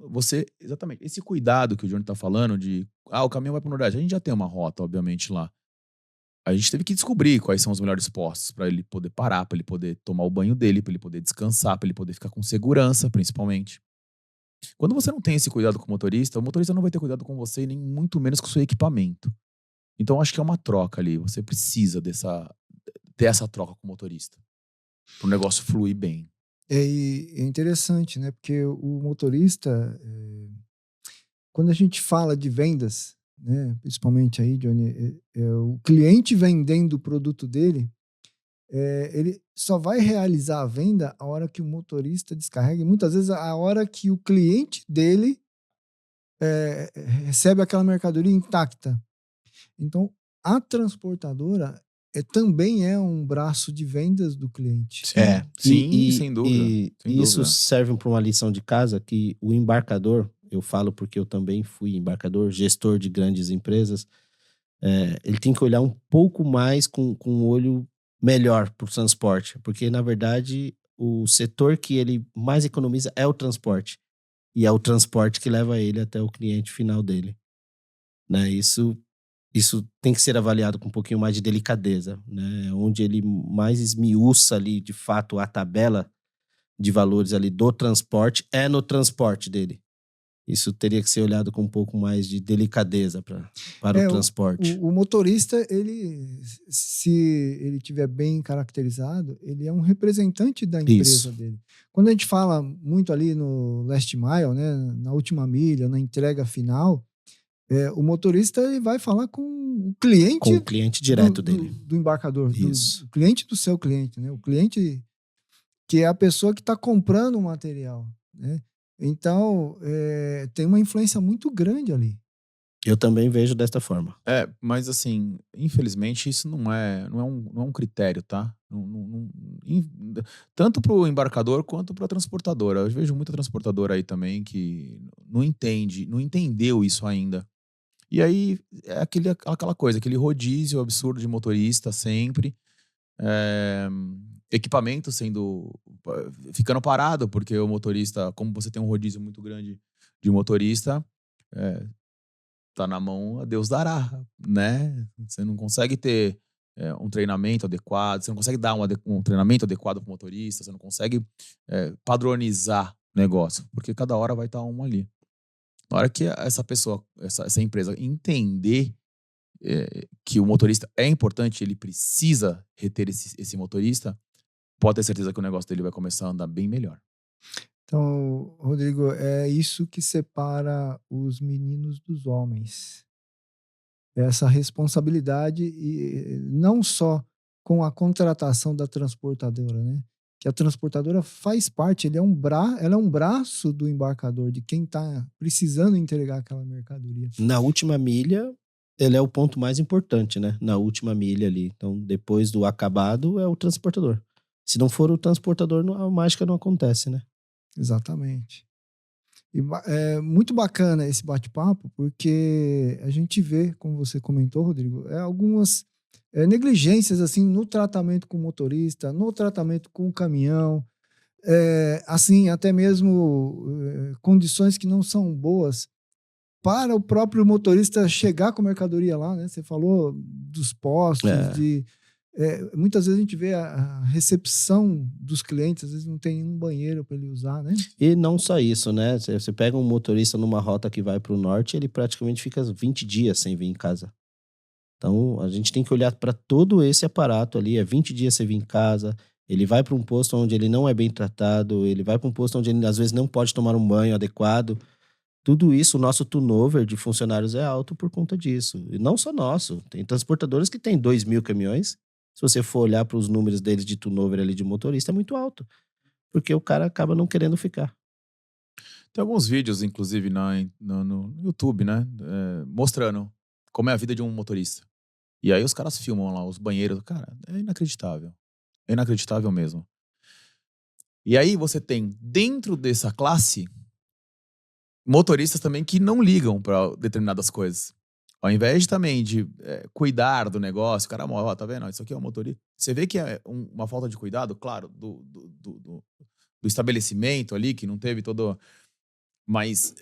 S2: exatamente, esse cuidado que o Johnny está falando de, o caminhão vai para o Nordeste, a gente já tem uma rota, obviamente, lá. A gente teve que descobrir quais são os melhores postos para ele poder parar, para ele poder tomar o banho dele, para ele poder descansar, para ele poder ficar com segurança, principalmente. Quando você não tem esse cuidado com o motorista não vai ter cuidado com você e nem muito menos com o seu equipamento. Então, acho que é uma troca ali. Você precisa ter essa troca com o motorista para o negócio fluir bem.
S1: É interessante, né? Porque o motorista, quando a gente fala de vendas, né? Principalmente aí, Johnny, o cliente vendendo o produto dele, ele só vai realizar a venda a hora que o motorista descarrega, e muitas vezes a hora que o cliente dele recebe aquela mercadoria intacta. Então, a transportadora também é um braço de vendas do cliente.
S2: Sim, sem dúvida.
S3: E isso serve para uma lição de casa que o embarcador, eu falo porque eu também fui embarcador, gestor de grandes empresas, ele tem que olhar um pouco mais com um olho melhor para o transporte, porque na verdade o setor que ele mais economiza é o transporte, e é o transporte que leva ele até o cliente final dele, né? Isso tem que ser avaliado com um pouquinho mais de delicadeza, né? Onde ele mais esmiuça ali, de fato, a tabela de valores ali do transporte é no transporte dele. Isso teria que ser olhado com um pouco mais de delicadeza para o transporte.
S1: O motorista, se ele tiver bem caracterizado, ele é um representante da empresa dele. Quando a gente fala muito ali no last mile, né, na última milha, na entrega final, o motorista ele vai falar com o cliente.
S3: Com o cliente direto dele.
S1: Do embarcador.
S3: Isso.
S1: Do cliente do seu cliente, né? O cliente que é a pessoa que está comprando o material, né? Então, tem uma influência muito grande ali.
S3: Eu também vejo desta forma.
S2: Mas assim, infelizmente isso não é um critério, tá? Tanto para o embarcador quanto para a transportadora. Eu vejo muita transportadora aí também que não entendeu isso ainda. E aí é aquela coisa, aquele rodízio absurdo de motorista sempre. Equipamento ficando parado, porque o motorista, como você tem um rodízio muito grande de motorista, tá na mão, a Deus dará, né? Você não consegue ter um treinamento adequado, você não consegue dar um treinamento adequado para o motorista, você não consegue padronizar o negócio, porque cada hora vai estar um ali. Na hora que essa pessoa, essa empresa entender que o motorista é importante, ele precisa reter esse motorista, pode ter certeza que o negócio dele vai começar a andar bem melhor.
S1: Então, Rodrigo, é isso que separa os meninos dos homens. Essa responsabilidade, e não só com a contratação da transportadora, né? Que a transportadora faz parte, ela é um braço do embarcador, de quem está precisando entregar aquela mercadoria.
S3: Na última milha, ele é o ponto mais importante, né? Na última milha ali. Então, depois do acabado, é o transportador. Se não for o transportador, a mágica não acontece, né?
S1: Exatamente. É muito bacana esse bate-papo, porque a gente vê, como você comentou, Rodrigo, algumas negligências assim no tratamento com o motorista, no tratamento com o caminhão, assim, até mesmo condições que não são boas para o próprio motorista chegar com a mercadoria lá, né? Você falou dos postos, muitas vezes a gente vê a recepção dos clientes, às vezes não tem um banheiro para ele usar, né?
S3: E não só isso, né? Você pega um motorista numa rota que vai para o norte, ele praticamente fica 20 dias sem vir em casa. Então, a gente tem que olhar para todo esse aparato ali. É 20 dias sem vir em casa, ele vai para um posto onde ele não é bem tratado, ele vai para um posto onde ele às vezes não pode tomar um banho adequado. Tudo isso, o nosso turnover de funcionários é alto por conta disso. E não só nosso. Tem transportadores que têm 2.000 caminhões. Se você for olhar para os números deles de turnover ali de motorista, é muito alto. Porque o cara acaba não querendo ficar.
S2: Tem alguns vídeos, inclusive, no YouTube, né? Mostrando como é a vida de um motorista. E aí os caras filmam lá os banheiros. Cara, é inacreditável. É inacreditável mesmo. E aí você tem, dentro dessa classe, motoristas também que não ligam para determinadas coisas. Ao invés também de cuidar do negócio, o cara, ó, tá vendo? Isso aqui é um motorista. Você vê que é uma falta de cuidado, claro, do estabelecimento ali, que não teve todo... Mas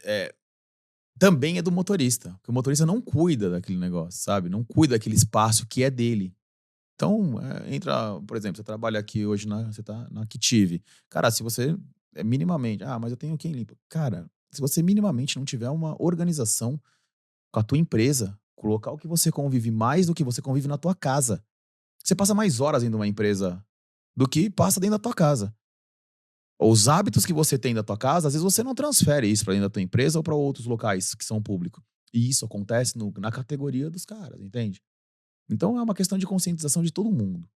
S2: também é do motorista. Porque o motorista não cuida daquele negócio, sabe? Não cuida daquele espaço que é dele. Então, entra... Por exemplo, você trabalha aqui hoje, você tá na Active. Cara, se você minimamente... Ah, mas eu tenho quem limpa. Cara, se você minimamente não tiver uma organização com a tua empresa, com o local que você convive mais do que você convive na tua casa. Você passa mais horas dentro de uma empresa do que passa dentro da tua casa. Os hábitos que você tem da tua casa, às vezes você não transfere isso para dentro da tua empresa ou para outros locais que são públicos. E isso acontece na categoria dos caras, entende? Então é uma questão de conscientização de todo mundo.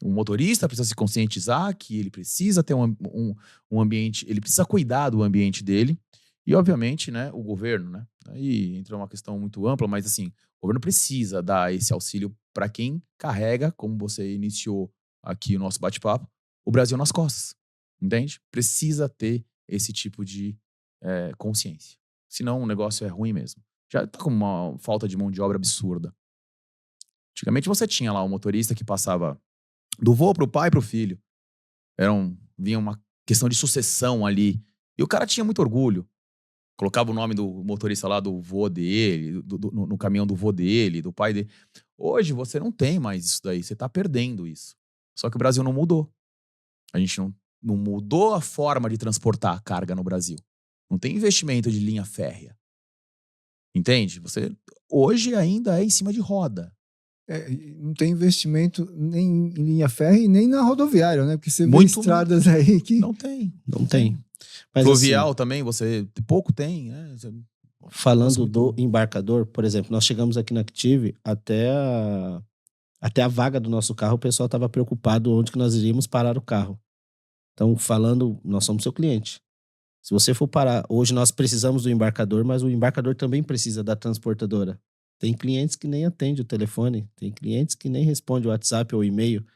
S2: O motorista precisa se conscientizar que ele precisa ter um ambiente, ele precisa cuidar do ambiente dele. E, obviamente, né, o governo, né? Aí entra uma questão muito ampla, mas assim, o governo precisa dar esse auxílio para quem carrega, como você iniciou aqui o nosso bate-papo, o Brasil nas costas. Entende? Precisa ter esse tipo de consciência. Senão o negócio é ruim mesmo. Já tá com uma falta de mão de obra absurda. Antigamente você tinha lá um motorista que passava do vô pro pai e pro filho. Vinha uma questão de sucessão ali. E o cara tinha muito orgulho. Colocava o nome do motorista lá, do vô dele, no caminhão do vô dele, do pai dele. Hoje você não tem mais isso daí. Você tá perdendo isso. Só que o Brasil não mudou. A gente não mudou a forma de transportar a carga no Brasil. Não tem investimento de linha férrea. Entende? Você hoje ainda é em cima de roda.
S1: Não tem investimento nem em linha férrea e nem na rodoviária, né? Porque você vê estradas aí que...
S2: Não tem.
S3: Não tem. Mas,
S2: fluvial assim, também, você pouco tem, né?
S3: Falando do embarcador, por exemplo, nós chegamos aqui na Active, até a vaga do nosso carro, o pessoal estava preocupado onde que nós iríamos parar o carro. Então, falando, nós somos seu cliente. Se você for parar, hoje nós precisamos do embarcador, mas o embarcador também precisa da transportadora. Tem clientes que nem atendem o telefone, tem clientes que nem respondem o WhatsApp ou o e-mail.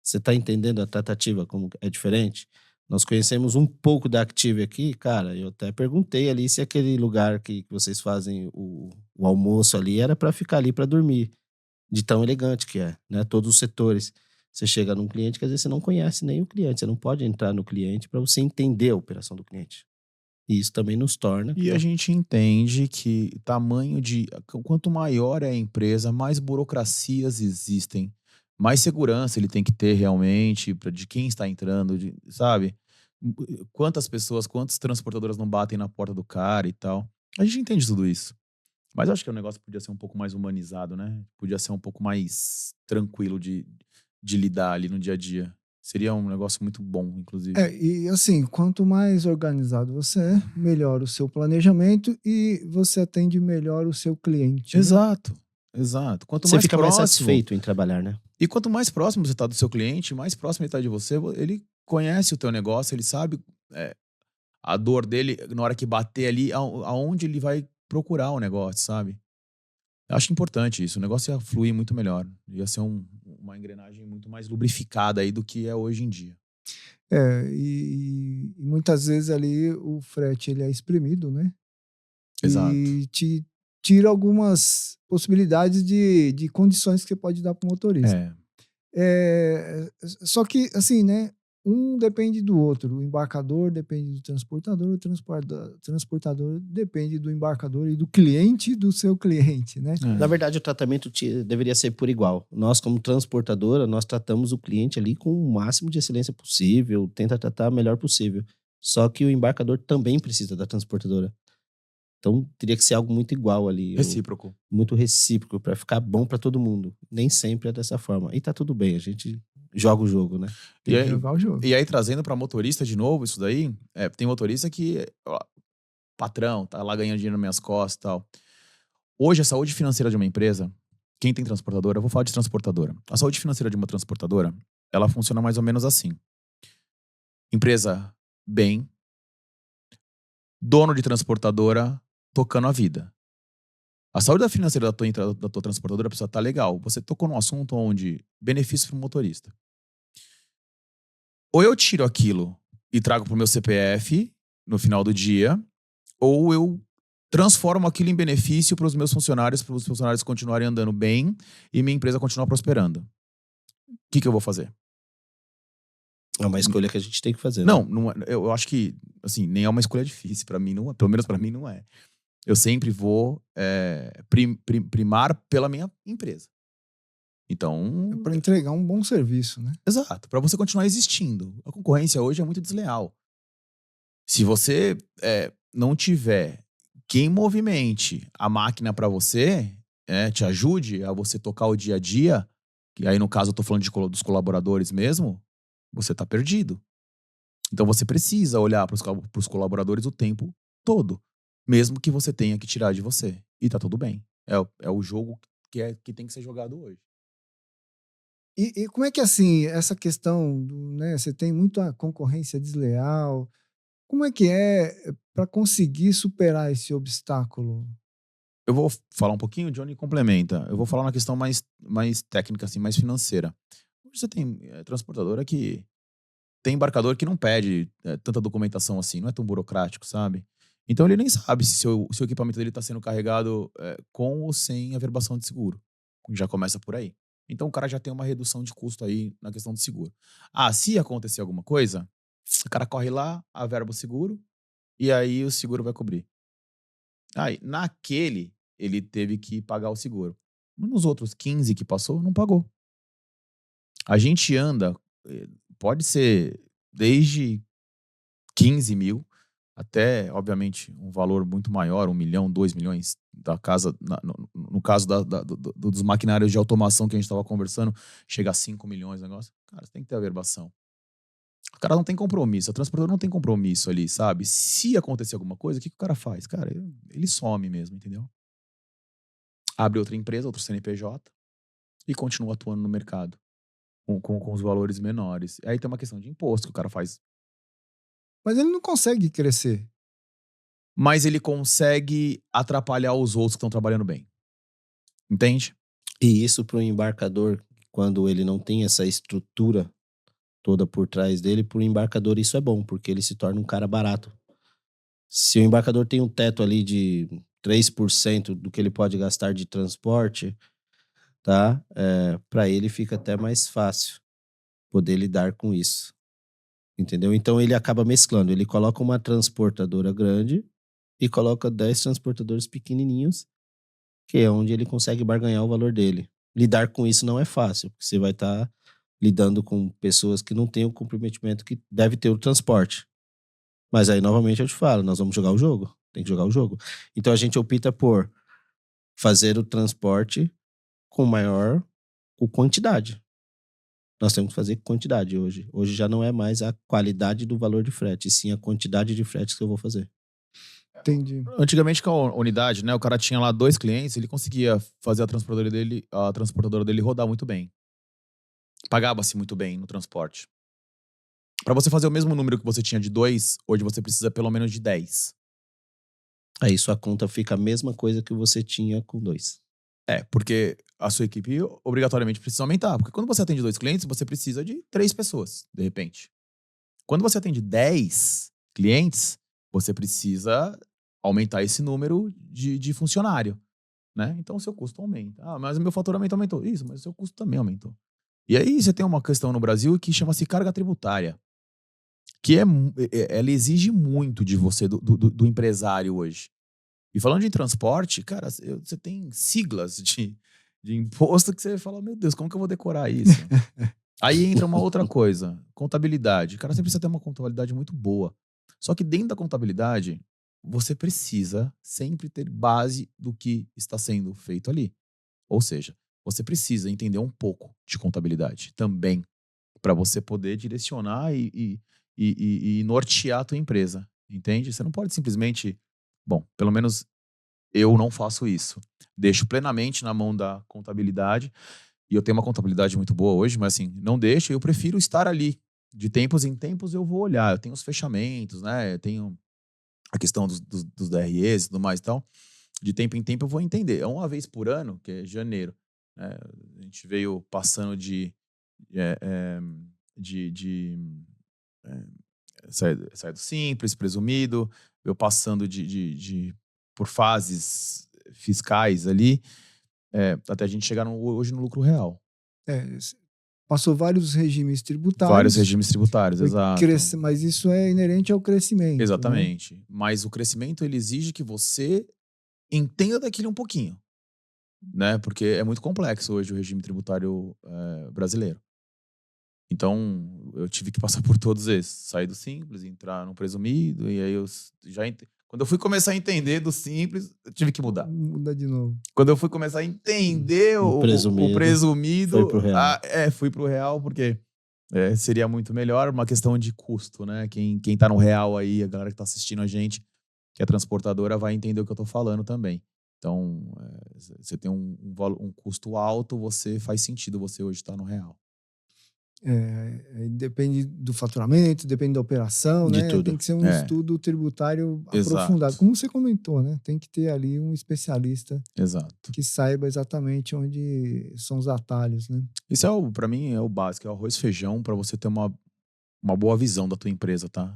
S3: Você está entendendo a tratativa, como é diferente? Nós conhecemos um pouco da Active aqui, cara, eu até perguntei ali se aquele lugar que vocês fazem o almoço ali era para ficar ali para dormir, de tão elegante que é, né? Todos os setores. Você chega num cliente que às vezes você não conhece nem o cliente, você não pode entrar no cliente para você entender a operação do cliente. E isso também nos torna...
S2: E a gente entende que quanto maior é a empresa, mais burocracias existem, mais segurança ele tem que ter realmente de quem está entrando, sabe? Quantas pessoas, quantas transportadoras não batem na porta do cara e tal. A gente entende tudo isso. Mas eu acho que o negócio podia ser um pouco mais humanizado, né? Podia ser um pouco mais tranquilo de lidar ali no dia a dia. Seria um negócio muito bom, inclusive.
S1: E assim, quanto mais organizado você é, melhor o seu planejamento e você atende melhor o seu cliente.
S2: Exato, né? Exato. Quanto
S3: você
S2: mais
S3: fica
S2: próximo,
S3: mais satisfeito em trabalhar, né?
S2: E quanto mais próximo você está do seu cliente, mais próximo ele está de você, ele conhece o teu negócio, ele sabe a dor dele na hora que bater ali, aonde ele vai procurar o negócio, sabe? Eu acho importante isso. O negócio ia fluir muito melhor. Ia ser uma engrenagem muito mais lubrificada aí do que é hoje em dia.
S1: E muitas vezes ali o frete ele é exprimido, né?
S2: Exato.
S1: E te tira algumas possibilidades de condições que você pode dar para o motorista.
S2: É.
S1: Só que, assim, né? Um depende do outro. O embarcador depende do transportador, o transportador depende do embarcador e do cliente do seu cliente, né?
S3: Na verdade, o tratamento deveria ser por igual. Nós, como transportadora, nós tratamos o cliente ali com o máximo de excelência possível, tenta tratar o melhor possível. Só que o embarcador também precisa da transportadora. Então, teria que ser algo muito igual ali.
S2: Recíproco.
S3: Muito recíproco, para ficar bom para todo mundo. Nem sempre é dessa forma. E tá tudo bem, a gente joga o jogo, né?
S1: Tem
S2: E
S1: que
S2: aí,
S1: jogar o jogo.
S2: e aí, trazendo para motorista de novo, isso daí, tem motorista que, ó, patrão, tá lá ganhando dinheiro nas minhas costas e tal. Hoje, a saúde financeira de uma empresa, quem tem transportadora, eu vou falar de transportadora. A saúde financeira de uma transportadora, ela funciona mais ou menos assim. Empresa bem, dono de transportadora tocando a vida. A saúde financeira da tua transportadora precisa estar legal. Você tocou num assunto onde benefício para o motorista. Ou eu tiro aquilo e trago pro meu CPF no final do dia, ou eu transformo aquilo em benefício para os meus funcionários, para os funcionários continuarem andando bem e minha empresa continuar prosperando. O que eu vou fazer?
S3: É uma escolha que a gente tem que fazer, né?
S2: Não, eu acho que, assim, nem é uma escolha difícil. Para mim, não é. Pelo menos para mim, não é. Eu sempre vou primar pela minha empresa. Então,
S1: Para entregar um bom serviço, né?
S2: exato, para você continuar existindo. A concorrência hoje é muito desleal. Se você não tiver quem movimente a máquina para você, te ajude a você tocar o dia a dia, que aí no caso eu tô falando dos colaboradores mesmo, você tá perdido. Então você precisa olhar para os colaboradores o tempo todo, mesmo que você tenha que tirar de você. E tá tudo bem. É o jogo que tem que ser jogado hoje.
S1: E como é que, assim, essa questão, né? Você tem muita concorrência desleal. Como é que é para conseguir superar esse obstáculo?
S2: Eu vou falar um pouquinho, o Johnny complementa. Eu vou falar na questão mais técnica, assim, mais financeira. Hoje você tem transportadora que tem embarcador que não pede tanta documentação assim, não é tão burocrático, sabe? Então ele nem sabe se o seu equipamento dele está sendo carregado com ou sem averbação de seguro. Já começa por aí. Então o cara já tem uma redução de custo aí na questão do seguro. Ah, se acontecer alguma coisa, o cara corre lá, averba o seguro, e aí o seguro vai cobrir. Aí, naquele, ele teve que pagar o seguro. Mas nos outros 15 que passou, não pagou. A gente anda, pode ser desde 15 mil até, obviamente, um valor muito maior, 1 milhão, 2 milhões, da casa, no caso dos maquinários de automação que a gente estava conversando, chega a 5 milhões o negócio. Cara, você tem que ter averbação. O cara não tem compromisso, a transportadora não tem compromisso ali, sabe? Se acontecer alguma coisa, o que o cara faz? Cara, ele some mesmo, entendeu? Abre outra empresa, outro CNPJ e continua atuando no mercado com os valores menores. Aí tem uma questão de imposto que o cara faz.
S1: Mas ele não consegue crescer.
S2: Mas ele consegue atrapalhar os outros que estão trabalhando bem. Entende?
S3: E isso para o embarcador, quando ele não tem essa estrutura toda por trás dele, para o embarcador isso é bom, porque ele se torna um cara barato. Se o embarcador tem um teto ali de 3% do que ele pode gastar de transporte, tá? Para ele fica até mais fácil poder lidar com isso. Entendeu? Então ele acaba mesclando. Ele coloca uma transportadora grande e coloca 10 transportadores pequenininhos, que é onde ele consegue barganhar o valor dele. Lidar com isso não é fácil, porque você vai estar lidando com pessoas que não têm o comprometimento que deve ter o transporte. Mas aí, novamente, eu te falo, nós vamos jogar o jogo. Tem que jogar o jogo. Então a gente opta por fazer o transporte com com quantidade. Nós temos que fazer quantidade hoje. Hoje já não é mais a qualidade do valor de frete, e sim a quantidade de fretes que eu vou fazer.
S1: Entendi.
S2: Antigamente, com a unidade, né? O cara tinha lá 2 clientes, ele conseguia fazer a transportadora dele rodar muito bem. Pagava-se muito bem no transporte. Para você fazer o mesmo número que você tinha de 2, hoje você precisa pelo menos de 10.
S3: Aí sua conta fica a mesma coisa que você tinha com 2.
S2: Porque a sua equipe obrigatoriamente precisa aumentar. Porque quando você atende 2 clientes, você precisa de 3 pessoas, de repente. Quando você atende 10 clientes, você precisa aumentar esse número de funcionário, né? Então, o seu custo aumenta. Ah, mas o meu faturamento aumentou. Isso, mas o seu custo também aumentou. E aí, você tem uma questão no Brasil que chama-se carga tributária, que ela exige muito de você, do empresário hoje. E falando de transporte, cara, você tem siglas de imposto que você fala, meu Deus, como que eu vou decorar isso? Aí entra uma outra coisa, contabilidade. Cara, você precisa ter uma contabilidade muito boa. Só que dentro da contabilidade, você precisa sempre ter base do que está sendo feito ali. Ou seja, você precisa entender um pouco de contabilidade também, para você poder direcionar e nortear a tua empresa, entende? Você não pode simplesmente, bom, pelo menos eu não faço isso. Deixo plenamente na mão da contabilidade, e eu tenho uma contabilidade muito boa hoje, mas assim, não deixo, eu prefiro estar ali. De tempos em tempos eu vou olhar, eu tenho os fechamentos, né? Eu tenho a questão dos DREs e tudo mais e tal. De tempo em tempo eu vou entender. É uma vez por ano, que é janeiro, né? A gente veio passando sai do simples, presumido, eu passando por fases fiscais ali, até a gente chegar hoje no lucro real.
S1: Passou vários regimes tributários.
S2: Vários regimes tributários, exato.
S1: Mas isso é inerente ao crescimento.
S2: Exatamente.
S1: Né?
S2: Mas o crescimento, ele exige que você entenda daquilo um pouquinho, né? Porque é muito complexo hoje o regime tributário brasileiro. Então, eu tive que passar por todos esses. Sair do simples, entrar no presumido, e aí eu já... Quando eu fui começar a entender do simples, eu tive que mudar.
S1: Muda de novo.
S2: Quando eu fui começar a entender o presumido,
S3: foi pro real.
S2: Fui pro real, porque seria muito melhor, uma questão de custo, né? Quem tá no real aí, a galera que tá assistindo a gente, que é transportadora, vai entender o que eu tô falando também. Então, você tem um custo alto, faz sentido você hoje estar no real.
S1: Depende do faturamento, depende da operação,
S3: de
S1: né?
S3: tudo.
S1: Tem que ser um estudo tributário aprofundado. Como você comentou, né? Tem que ter ali um especialista que saiba exatamente onde são os atalhos, né?
S2: Isso para mim é o básico, é o arroz e feijão para você ter uma boa visão da tua empresa, tá?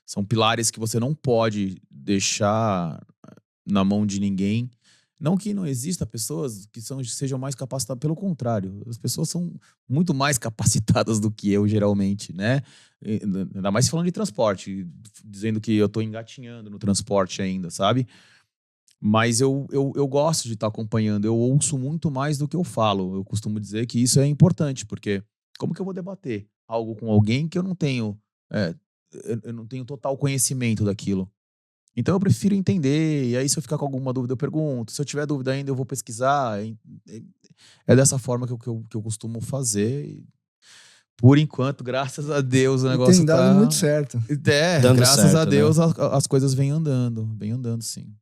S2: São pilares que você não pode deixar na mão de ninguém. Não que não exista pessoas que sejam mais capacitadas, pelo contrário, as pessoas são muito mais capacitadas do que eu, geralmente, né? Ainda mais falando de transporte, dizendo que eu tô engatinhando no transporte ainda, sabe? Mas eu gosto de estar acompanhando, eu ouço muito mais do que eu falo. Eu costumo dizer que isso é importante, porque como que eu vou debater algo com alguém que eu não tenho total conhecimento daquilo? Então eu prefiro entender, e aí se eu ficar com alguma dúvida eu pergunto, se eu tiver dúvida ainda eu vou pesquisar. É dessa forma que eu costumo fazer. E, por enquanto, graças a Deus, o negócio
S1: tem dado muito certo.
S2: Graças a Deus, né? As coisas vêm andando sim.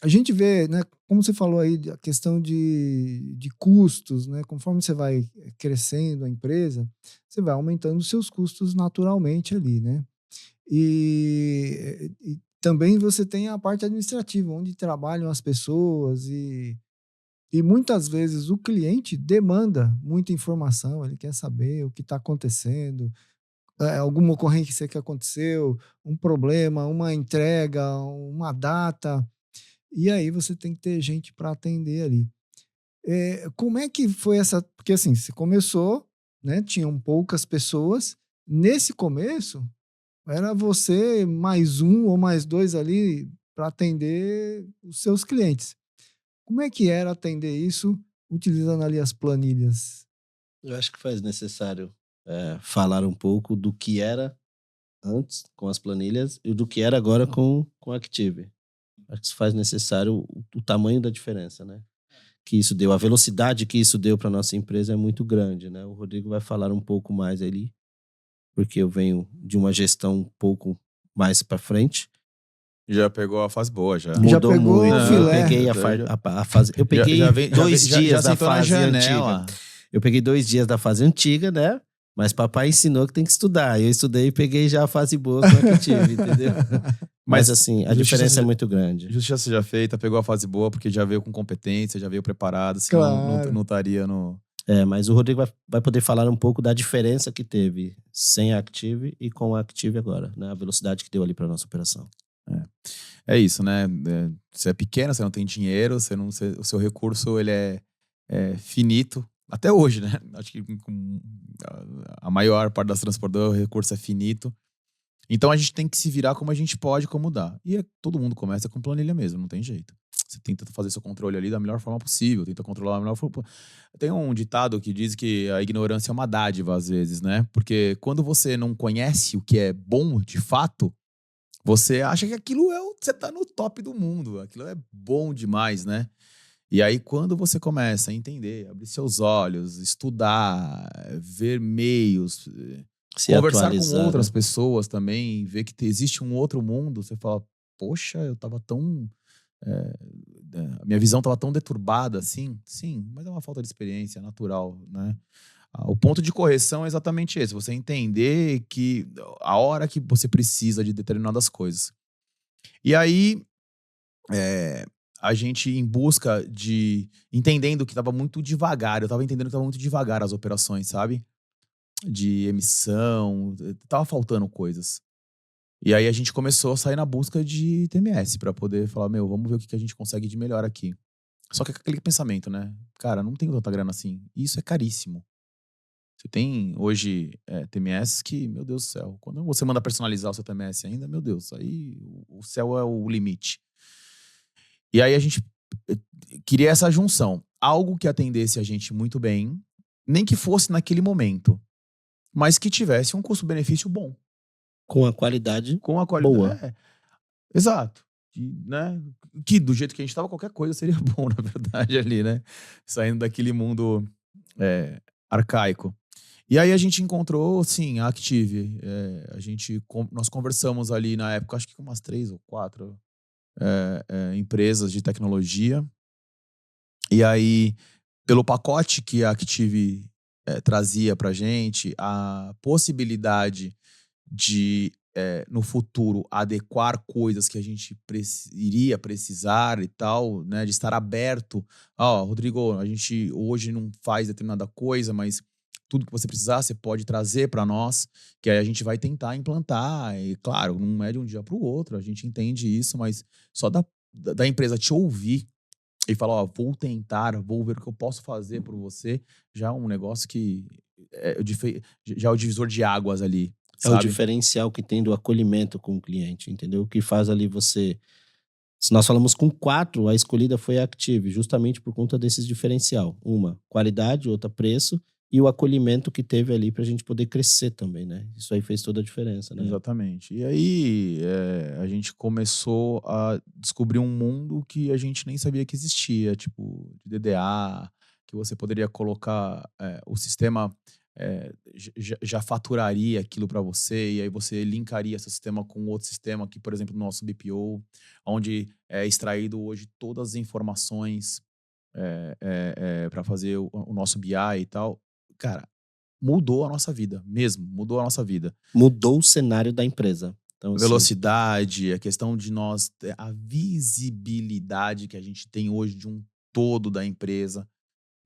S1: A gente vê, né, como você falou aí, a questão de custos, né? Conforme você vai crescendo a empresa, você vai aumentando os seus custos naturalmente ali, né? E também você tem a parte administrativa, onde trabalham as pessoas e muitas vezes o cliente demanda muita informação, ele quer saber o que está acontecendo, alguma ocorrência que aconteceu, um problema, uma entrega, uma data, e aí você tem que ter gente para atender ali. Como é que foi essa... Porque assim, você começou, né, tinham poucas pessoas, nesse começo... Era você mais um ou mais dois ali para atender os seus clientes. Como é que era atender isso utilizando ali as planilhas?
S3: Eu acho que faz necessário falar um pouco do que era antes com as planilhas e do que era agora com a Active. Acho que isso faz necessário o tamanho da diferença, né? Que isso deu, a velocidade que isso deu para nossa empresa é muito grande, né? O Rodrigo vai falar um pouco mais ali, porque eu venho de uma gestão um pouco mais para frente.
S2: Já pegou a fase boa, já.
S1: Mudou muito.
S3: Eu peguei a fase... Eu peguei 2 dias da fase antiga. Eu peguei 2 dias da fase antiga, né? Mas papai ensinou que tem que estudar. Eu estudei e peguei já a fase boa com a que eu tive, entendeu? Mas assim, a diferença é muito grande.
S2: Justiça seja feita, pegou a fase boa porque já veio com competência, já veio preparado, senão não estaria no
S3: Mas o Rodrigo vai poder falar um pouco da diferença que teve sem a Active e com a Active agora, né? A velocidade que deu ali para nossa operação.
S2: É isso, né? Você é pequeno, você não tem dinheiro, o seu recurso ele é finito. Até hoje, né? Acho que a maior parte das transportadoras, o recurso é finito. Então a gente tem que se virar como a gente pode, como dá. E todo mundo começa com planilha mesmo, não tem jeito. Você tenta fazer seu controle ali da melhor forma possível, tenta controlar da melhor forma. Tem um ditado que diz que a ignorância é uma dádiva, às vezes, né? Porque quando você não conhece o que é bom de fato, você acha que aquilo você tá no top do mundo, aquilo é bom demais, né? E aí, quando você começa a entender, abrir seus olhos, estudar, ver meios,
S3: Se
S2: conversar com
S3: atualizar,
S2: outras
S3: né?
S2: pessoas também, ver que existe um outro mundo, você fala, poxa, eu tava tão. A minha visão tava tão deturbada assim. Sim, mas é uma falta de experiência, é natural, né? O ponto de correção é exatamente esse: você entender que a hora que você precisa de determinadas coisas. E aí, a gente em busca de. Entendendo que estava muito devagar, eu estava entendendo que estava muito devagar as operações, sabe? De emissão, tava faltando coisas. E aí a gente começou a sair na busca de TMS para poder falar, vamos ver o que a gente consegue de melhor aqui. Só que aquele pensamento, né? Cara, não tenho tanta grana assim. E isso é caríssimo. Você tem hoje TMS que, meu Deus do céu, quando você manda personalizar o seu TMS ainda, meu Deus, aí o céu é o limite. E aí a gente queria essa junção. Algo que atendesse a gente muito bem, nem que fosse naquele momento, mas que tivesse um custo-benefício bom.
S3: Com a qualidade
S2: Com a
S3: boa.
S2: qualidade. Exato. Né? Que do jeito que a gente estava, qualquer coisa seria bom, na verdade, ali, né? Saindo daquele mundo arcaico. E aí a gente encontrou, sim, a Active. Nós conversamos ali na época, acho que com umas 3 ou 4 empresas de tecnologia. E aí, pelo pacote que a Active trazia pra gente, a possibilidade de, no futuro, adequar coisas que a gente iria precisar e tal, né? De estar aberto. Rodrigo, a gente hoje não faz determinada coisa, mas tudo que você precisar, você pode trazer para nós, que aí a gente vai tentar implantar. E, claro, não é de um dia para o outro, a gente entende isso, mas só da empresa te ouvir e falar, vou tentar, vou ver o que eu posso fazer por você, já é um negócio que já é o divisor de águas ali,
S3: É o
S2: sabe?
S3: diferencial que tem do acolhimento com o cliente, entendeu? O que faz ali você... Se nós falamos com 4, a escolhida foi a Active, justamente por conta desses diferencial. Uma, qualidade, outra, preço, e o acolhimento que teve ali pra gente poder crescer também, né? Isso aí fez toda a diferença, né?
S2: Exatamente. E aí a gente começou a descobrir um mundo que a gente nem sabia que existia, tipo de DDA, que você poderia colocar o sistema já faturaria aquilo para você, e aí você linkaria esse sistema com outro sistema, que, por exemplo, no nosso BPO, onde é extraído hoje todas as informações para fazer o nosso BI e tal. Cara, mudou a nossa vida, mesmo, mudou a nossa vida.
S3: Mudou o cenário da empresa. Então, assim,
S2: Velocidade, a questão de nós, a visibilidade que a gente tem hoje de um todo da empresa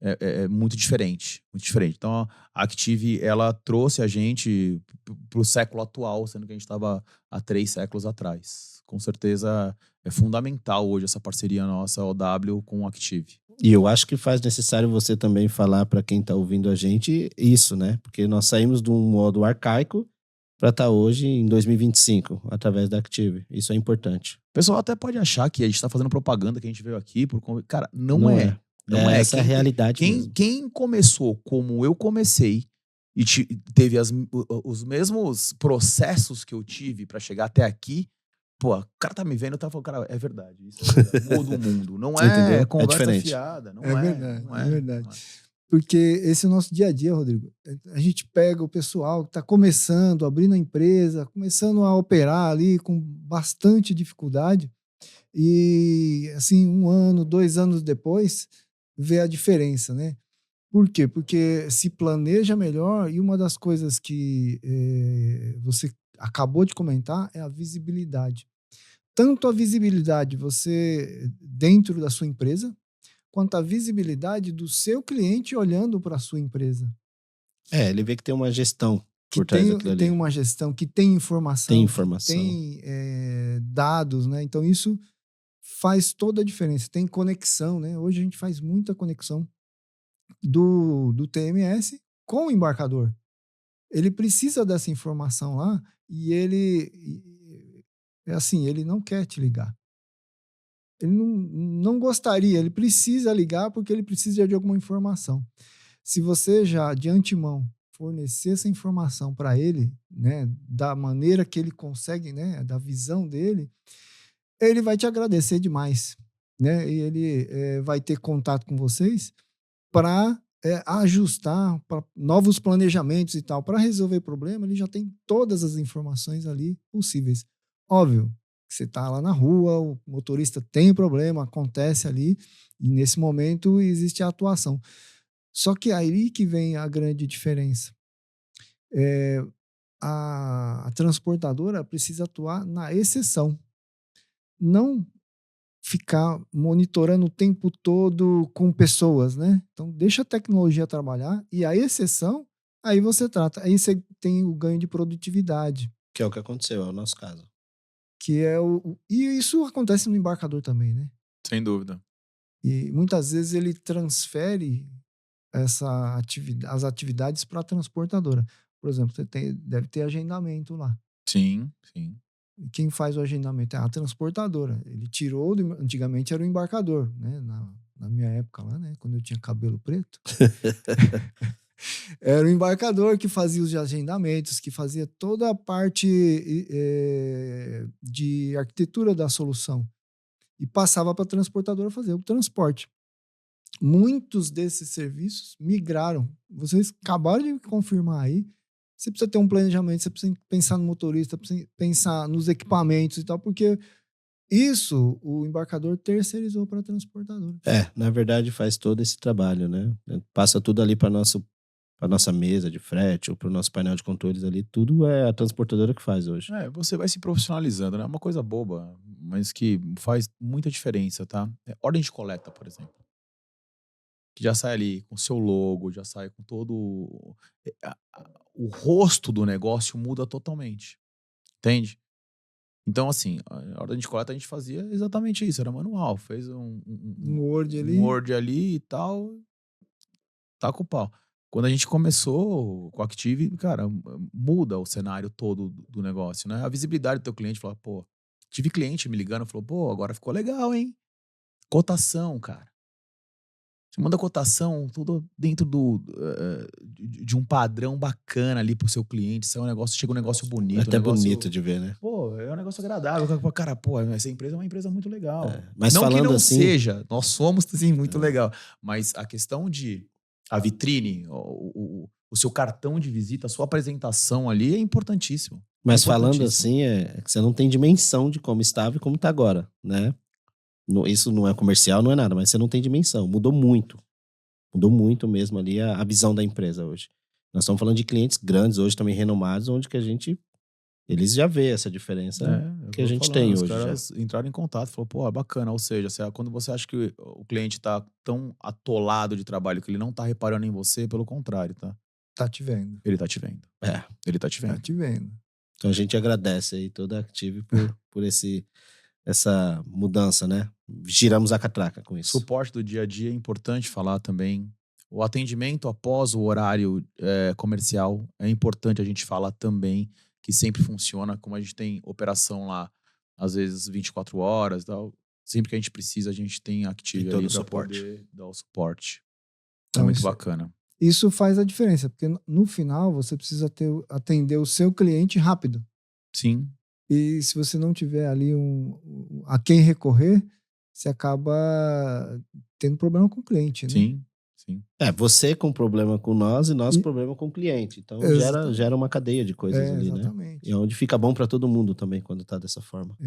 S2: é muito diferente, muito diferente. Então, a Active, ela trouxe a gente para o século atual, sendo que a gente estava há 3 séculos atrás. Com certeza é fundamental hoje essa parceria nossa, OW, com a Active.
S3: E eu acho que faz necessário você também falar para quem está ouvindo a gente isso, né? Porque nós saímos de um modo arcaico para estar hoje em 2025, através da Active. Isso é importante.
S2: O pessoal até pode achar que a gente está fazendo propaganda, que a gente veio aqui Cara, não é. Não é.
S3: Essa é a realidade mesmo.
S2: Quem começou como eu comecei e teve os mesmos processos que eu tive para chegar até aqui, pô, o cara tá me vendo e tá falando, cara, é verdade. Isso é verdade. Muda o mundo. Não é
S3: Entendeu?
S2: conversa
S3: diferente.
S2: fiada. Não
S1: É
S2: é.
S1: verdade,
S2: Não
S1: é verdade.
S2: Não é.
S1: Porque esse é o nosso dia a dia, Rodrigo. A gente pega o pessoal que está começando, abrindo a empresa, começando a operar ali com bastante dificuldade, e assim, 1 ano, 2 anos depois, vê a diferença, né? Por quê? Porque se planeja melhor, e uma das coisas que você acabou de comentar é a visibilidade. Tanto a visibilidade você dentro da sua empresa, quanto a visibilidade do seu cliente olhando para a sua empresa.
S3: Ele vê que tem uma gestão
S1: Que
S3: por trás daquilo ali.
S1: tem uma gestão, que tem informação,
S3: Tem informação.
S1: que tem dados, né? Então isso faz toda a diferença. Tem conexão, né? Hoje a gente faz muita conexão do TMS com o embarcador. Ele precisa dessa informação lá e ele não quer te ligar. Ele não gostaria, ele precisa ligar porque ele precisa de alguma informação. Se você já, de antemão, fornecer essa informação para ele, né, da maneira que ele consegue, né, da visão dele, ele vai te agradecer demais, né? E ele vai ter contato com vocês para ajustar para novos planejamentos e tal. Para resolver problema, ele já tem todas as informações ali possíveis. Óbvio, você está lá na rua, o motorista tem problema, acontece ali, e nesse momento existe a atuação. Só que aí que vem a grande diferença. A transportadora precisa atuar na exceção. Não ficar monitorando o tempo todo com pessoas, né? Então, deixa a tecnologia trabalhar e a exceção, aí você trata. Aí você tem o ganho de produtividade.
S3: Que é o que aconteceu, é o nosso caso.
S1: E isso acontece no embarcador também, né?
S2: Sem dúvida.
S1: E muitas vezes ele transfere as atividades para a transportadora. Por exemplo, você deve ter agendamento lá.
S2: Sim, sim.
S1: E quem faz o agendamento é a transportadora. Ele tirou, antigamente era o embarcador, né? Na minha época lá, né? Quando eu tinha cabelo preto. Era o embarcador que fazia os agendamentos, que fazia toda a parte de arquitetura da solução. E passava para a transportadora fazer o transporte. Muitos desses serviços migraram. Vocês acabaram de confirmar aí. Você precisa ter um planejamento, você precisa pensar no motorista, precisa pensar nos equipamentos e tal, porque isso o embarcador terceirizou para a transportadora.
S3: Na verdade faz todo esse trabalho, né? Passa tudo ali para nossa mesa de frete ou para o nosso painel de controles ali, tudo é a transportadora que faz hoje.
S2: Você vai se profissionalizando, né? É uma coisa boba, mas que faz muita diferença, tá? Ordem de coleta, por exemplo. Que já sai ali com o seu logo, já sai com todo... O rosto do negócio muda totalmente. Entende? Então, assim, a ordem de coleta a gente fazia exatamente isso, era manual. Fez um
S1: Word ali.
S2: Um Word ali e tal, taca o pau. Quando a gente começou com o Active, cara, muda o cenário todo do negócio, né? A visibilidade do teu cliente, fala, pô, tive cliente me ligando, falou, pô, agora ficou legal, hein? Cotação, cara. Você manda cotação, tudo dentro de um padrão bacana ali pro seu cliente. Sai um negócio, chega um negócio bonito.
S3: É até
S2: um negócio,
S3: bonito de ver, né?
S2: Pô, é um negócio agradável. Cara, pô, essa empresa é uma empresa muito legal.
S3: Mas
S2: não
S3: falando
S2: que não
S3: assim,
S2: seja, nós somos, sim, muito legal. Mas a questão de a vitrine, o seu cartão de visita, a sua apresentação ali é importantíssimo.
S3: Mas falando assim, que você não tem dimensão de como estava e como tá agora, né? Isso não é comercial, não é nada, mas você não tem dimensão. Mudou muito. Mudou muito mesmo ali a visão da empresa hoje. Nós estamos falando de clientes grandes hoje, também renomados, onde que eles já vê essa diferença que a gente tem hoje. Os
S2: caras entraram em contato, falou, pô, bacana. Ou seja, quando você acha que o cliente tá tão atolado de trabalho que ele não tá reparando em você, pelo contrário, tá?
S1: Tá te vendo.
S2: Ele tá te vendo. Ele tá te vendo.
S1: Tá te vendo.
S3: Então a gente agradece aí toda a Active por essa mudança, né? Giramos a catraca com isso.
S2: Suporte do dia a dia é importante falar também. O atendimento após o horário comercial é importante a gente falar também, que sempre funciona, como a gente tem operação lá, às vezes 24 horas e tal. Sempre que a gente precisa, a gente tem Active ali para poder dar o suporte. É muito bacana.
S1: Isso faz a diferença, porque no final você precisa atender o seu cliente rápido.
S2: Sim.
S1: E se você não tiver ali a quem recorrer, você acaba tendo problema com o cliente, né?
S2: Sim.
S3: Você com problema com nós e nós com problema com o cliente. Então gera uma cadeia de coisas ali,
S1: exatamente.
S3: Né? E onde fica bom para todo mundo também quando tá dessa forma.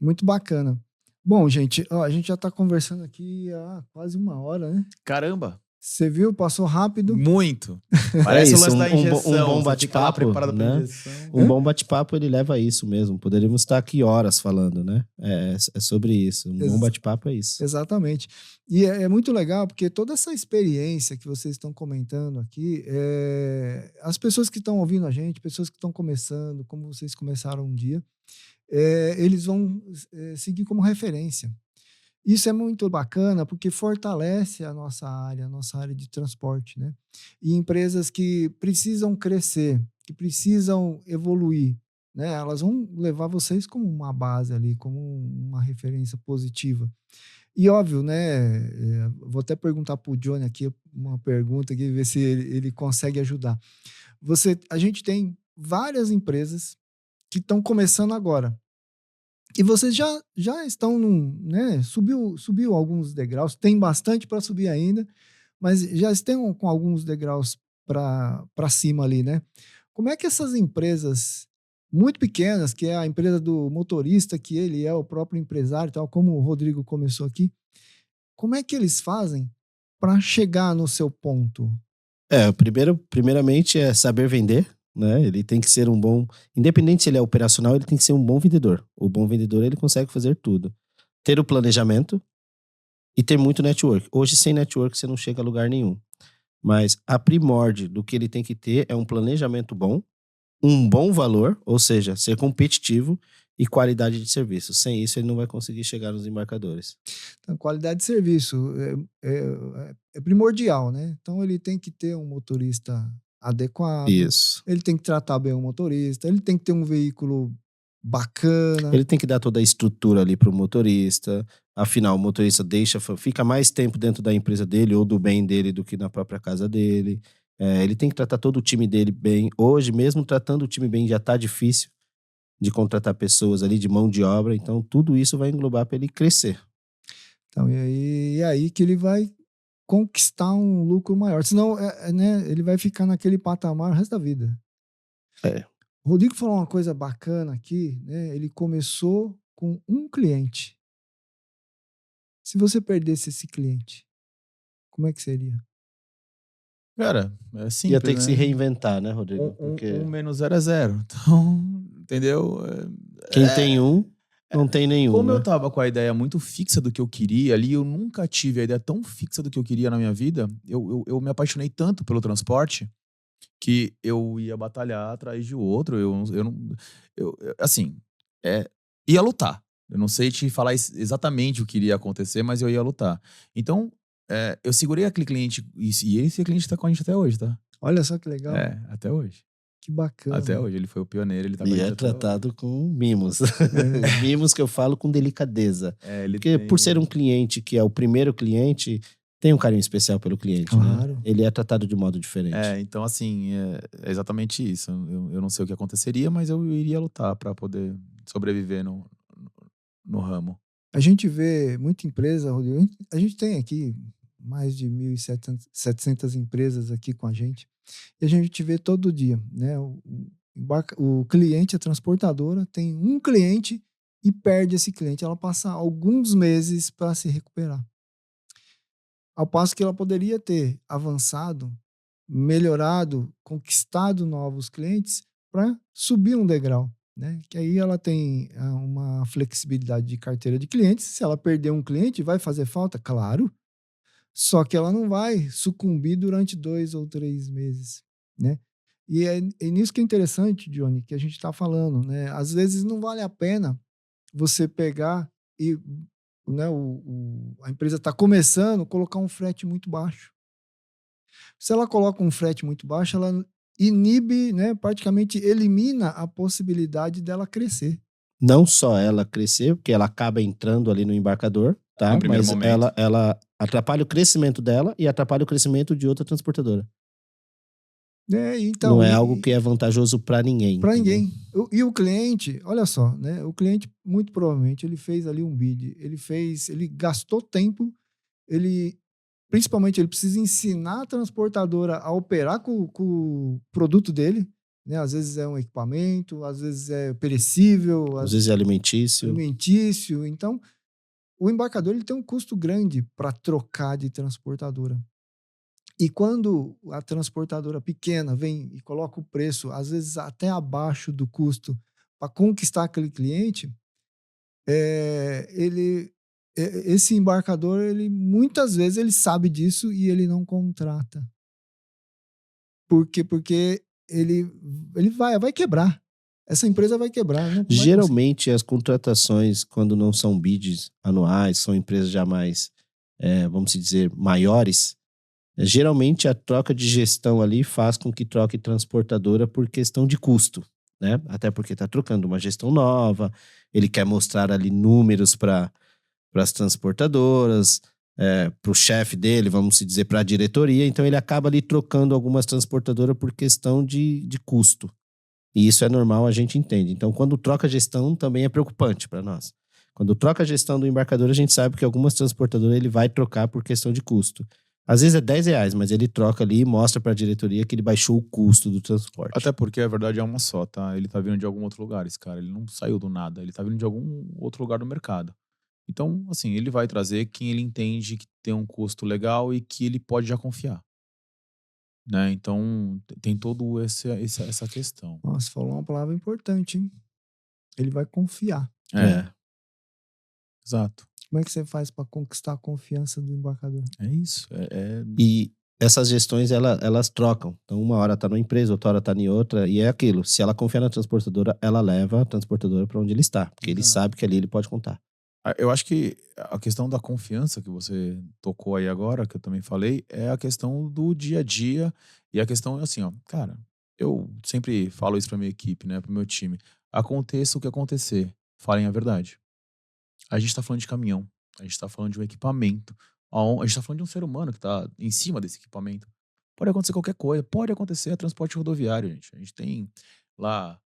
S1: Muito bacana. Bom, gente, a gente já tá conversando aqui há quase 1 hora, né?
S2: Caramba!
S1: Você viu? Passou rápido.
S2: Muito. Parece o
S3: isso,
S2: lance da
S3: um bom
S2: injeção. Você fica lá
S3: bate-papo,
S2: preparado pra
S3: né?
S2: injeção.
S3: Um bom bate-papo, ele leva a isso mesmo. Poderíamos estar aqui horas falando, né? É sobre isso. Um bom bate-papo é isso.
S1: Exatamente. E é muito legal, porque toda essa experiência que vocês estão comentando aqui, as pessoas que estão ouvindo a gente, pessoas que estão começando, como vocês começaram um dia, eles vão seguir como referência. Isso é muito bacana porque fortalece a nossa área de transporte, né? E empresas que precisam crescer, que precisam evoluir, né? Elas vão levar vocês como uma base ali, como uma referência positiva. E óbvio, né? Vou até perguntar para o Johnny aqui uma pergunta aqui, ver se ele consegue ajudar. A gente tem várias empresas que estão começando agora. E vocês já estão né? Subiu alguns degraus, tem bastante para subir ainda, mas já estão com alguns degraus para cima ali, né? Como é que essas empresas muito pequenas, que é a empresa do motorista, que ele é o próprio empresário, tal como o Rodrigo começou aqui, como é que eles fazem para chegar no seu ponto?
S3: Primeiramente é saber vender, né? Ele tem que ser um bom, independente se ele é operacional, ele tem que ser um bom vendedor. O bom vendedor, ele consegue fazer tudo. Ter o planejamento e ter muito network. Hoje, sem network, você não chega a lugar nenhum. Mas a primórdia do que ele tem que ter é um planejamento bom, um bom valor, ou seja, ser competitivo e qualidade de serviço. Sem isso, ele não vai conseguir chegar nos embarcadores.
S1: Então, qualidade de serviço é primordial, né? Então, ele tem que ter um motorista adequado.
S3: Isso.
S1: Ele tem que tratar bem o motorista, ele tem que ter um veículo bacana.
S3: Ele tem que dar toda a estrutura ali para o motorista. Afinal, o motorista fica mais tempo dentro da empresa dele ou do bem dele do que na própria casa dele. Ele tem que tratar todo o time dele bem. Hoje, mesmo tratando o time bem, já está difícil de contratar pessoas ali de mão de obra. Então, tudo isso vai englobar para ele crescer.
S1: Então, e aí que ele vai conquistar um lucro maior. Senão, né, ele vai ficar naquele patamar o resto da vida. O Rodrigo falou uma coisa bacana aqui, né? Ele começou com um cliente. Se você perdesse esse cliente, como é que seria?
S2: Cara, é simples,
S3: Ia ter que
S2: né?
S3: se reinventar, né, Rodrigo? Porque
S2: 1 menos 0 é 0. Então, entendeu?
S3: quem tem um, não tem nenhum.
S2: Como
S3: né?
S2: eu tava com a ideia muito fixa do que eu queria ali, eu nunca tive a ideia tão fixa do que eu queria na minha vida. Eu me apaixonei tanto pelo transporte que eu ia batalhar atrás de outro. Assim, ia lutar. Eu não sei te falar exatamente o que iria acontecer, mas eu ia lutar. Então, eu segurei aquele cliente, e esse cliente tá com a gente até hoje, tá?
S1: Olha só que legal.
S2: Até hoje.
S1: Que bacana.
S2: Até hoje, ele foi o pioneiro, ele tá com a
S3: E
S2: gente
S3: é
S2: até hoje.
S3: tratado com mimos. Mimos que eu falo com delicadeza. Porque
S2: tem...
S3: por ser um cliente que é o primeiro cliente, tem um carinho especial pelo cliente,
S1: Claro.
S3: né? Ele é tratado de modo diferente.
S2: Então assim, é exatamente isso. Eu não sei o que aconteceria, mas eu iria lutar para poder sobreviver no ramo.
S1: A gente vê muita empresa, Rodrigo. A gente tem aqui mais de 1.700 empresas aqui com a gente. E a gente vê todo dia, né? O cliente, a transportadora, tem um cliente e perde esse cliente. Ela passa alguns meses para se recuperar. Ao passo que ela poderia ter avançado, melhorado, conquistado novos clientes para subir um degrau, né? Que aí ela tem uma flexibilidade de carteira de clientes. Se ela perder um cliente, vai fazer falta? Claro. Só que ela não vai sucumbir durante 2 ou 3 meses, né? E é nisso que é interessante, Johnny, que a gente está falando, né? Às vezes não vale a pena você pegar e, né, a empresa está começando, colocar um frete muito baixo. Se ela coloca um frete muito baixo, ela inibe, né, praticamente elimina a possibilidade dela crescer.
S3: Não só ela crescer, porque ela acaba entrando ali no embarcador, tá? Mas ela atrapalha o crescimento dela e atrapalha o crescimento de outra transportadora.
S1: Então,
S3: não é algo que é vantajoso para ninguém.
S1: Para ninguém. E o cliente, olha só, né? O cliente, muito provavelmente, ele fez ali um bid. Ele gastou tempo, principalmente, ele precisa ensinar a transportadora a operar com o produto dele, né? Às vezes é um equipamento, às vezes é perecível,
S3: às vezes é alimentício.
S1: Então, o embarcador ele tem um custo grande para trocar de transportadora. E quando a transportadora pequena vem e coloca o preço, às vezes até abaixo do custo, para conquistar aquele cliente, esse embarcador, ele muitas vezes ele sabe disso e ele não contrata. Por quê? Porque ele vai quebrar. Essa empresa vai quebrar. Não vai conseguir.
S3: Geralmente, as contratações, quando não são bids anuais, são empresas já mais, vamos dizer, maiores, geralmente a troca de gestão ali faz com que troque transportadora por questão de custo, né? Até porque está trocando uma gestão nova, ele quer mostrar ali números para as transportadoras, para o chefe dele, vamos dizer, para a diretoria, então ele acaba ali trocando algumas transportadoras por questão de custo. E isso é normal, a gente entende. Então, quando troca a gestão, também é preocupante para nós. Quando troca a gestão do embarcador, a gente sabe que algumas transportadoras ele vai trocar por questão de custo. Às vezes é R$10, mas ele troca ali e mostra para a diretoria que ele baixou o custo do transporte.
S2: Até porque a verdade é uma só, tá? Ele tá vindo de algum outro lugar, esse cara. Ele não saiu do nada. Ele tá vindo de algum outro lugar do mercado. Então, assim, ele vai trazer quem ele entende que tem um custo legal e que ele pode já confiar. Né? Então, tem toda essa questão.
S1: Nossa, falou uma palavra importante, hein? Ele vai confiar.
S2: Exato.
S1: Como é que você faz para conquistar a confiança do embarcador?
S2: É isso.
S3: E essas gestões, elas trocam. Então, uma hora tá numa empresa, outra hora tá em outra, e é aquilo. Se ela confiar na transportadora, ela leva a transportadora para onde ele está, porque ele sabe que ali ele pode contar.
S2: Eu acho que a questão da confiança que você tocou aí agora, que eu também falei, é a questão do dia a dia. E a questão é assim, ó, cara, eu sempre falo isso pra minha equipe, né, pro meu time. Aconteça o que acontecer, falem a verdade. A gente tá falando de caminhão, a gente tá falando de um equipamento, a gente tá falando de um ser humano que tá em cima desse equipamento. Pode acontecer qualquer coisa, pode acontecer transporte rodoviário, gente. A gente tem lá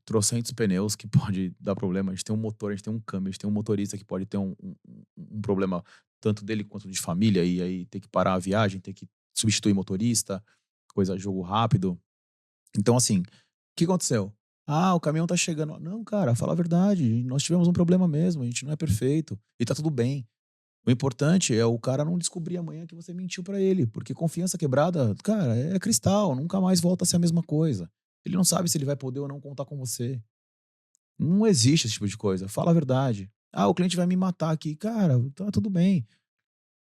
S2: trocentos pneus que pode dar problema, a gente tem um motor, a gente tem um câmbio, a gente tem um motorista que pode ter um problema tanto dele quanto de família, e aí ter que parar a viagem, ter que substituir motorista, jogo rápido. Então, assim, o que aconteceu? O caminhão tá chegando. Não, cara, fala a verdade. Nós tivemos um problema mesmo. A gente não é perfeito. E tá tudo bem. O importante é o cara não descobrir amanhã que você mentiu pra ele. Porque confiança quebrada, cara, é cristal. Nunca mais volta a ser a mesma coisa. Ele não sabe se ele vai poder ou não contar com você. Não existe esse tipo de coisa. Fala a verdade. O cliente vai me matar aqui. Cara, tá tudo bem.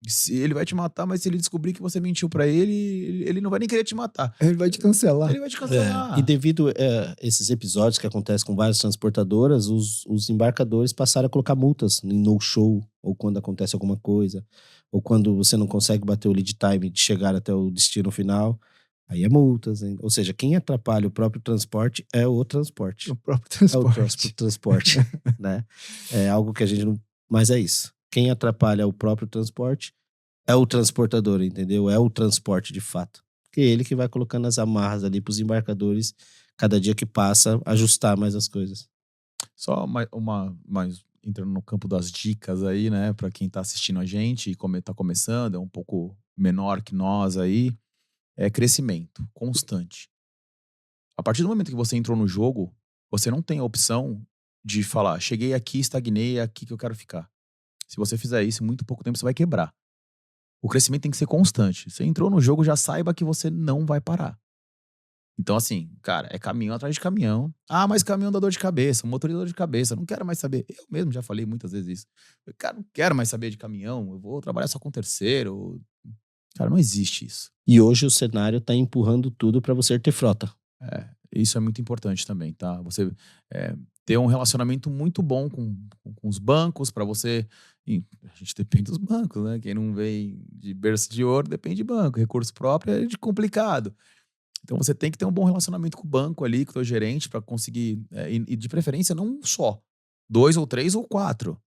S2: Se ele vai te matar, mas se ele descobrir que você mentiu pra ele, ele não vai nem querer te matar.
S1: Ele vai te cancelar.
S2: Ele vai te cancelar.
S3: E devido a esses episódios que acontecem com várias transportadoras, os embarcadores passaram a colocar multas em no-show, ou quando acontece alguma coisa, ou quando você não consegue bater o lead time de chegar até o destino final, aí é multas. Hein? Ou seja, quem atrapalha o próprio transporte é o transporte.
S1: O próprio transporte.
S3: É o próprio transporte, né? É algo que a gente não... Mas é isso. Quem atrapalha o próprio transporte é o transportador, entendeu? É o transporte de fato. Porque é ele que vai colocando as amarras ali para os embarcadores, cada dia que passa, ajustar mais as coisas.
S2: Só mais entrando no campo das dicas aí, né? Para quem tá assistindo a gente e tá começando, é um pouco menor que nós aí, é crescimento constante. A partir do momento que você entrou no jogo, você não tem a opção de falar, cheguei aqui, estagnei, é aqui que eu quero ficar. Se você fizer isso, em muito pouco tempo você vai quebrar. O crescimento tem que ser constante. Você entrou no jogo, já saiba que você não vai parar. Então, assim, cara, é caminhão atrás de caminhão. Mas caminhão dá dor de cabeça, motorista dá dor de cabeça. Não quero mais saber. Eu mesmo já falei muitas vezes isso. Cara, não quero mais saber de caminhão. Eu vou trabalhar só com terceiro. Cara, não existe isso.
S3: E hoje o cenário tá empurrando tudo para você ter frota.
S2: Isso é muito importante também, tá? Você ter um relacionamento muito bom com os bancos, para você... A gente depende dos bancos, né? Quem não vem de berço de ouro depende de banco. Recurso próprio é complicado. Então você tem que ter um bom relacionamento com o banco ali, com o teu gerente, para conseguir... E de preferência não só. 2 ou 3 ou 4.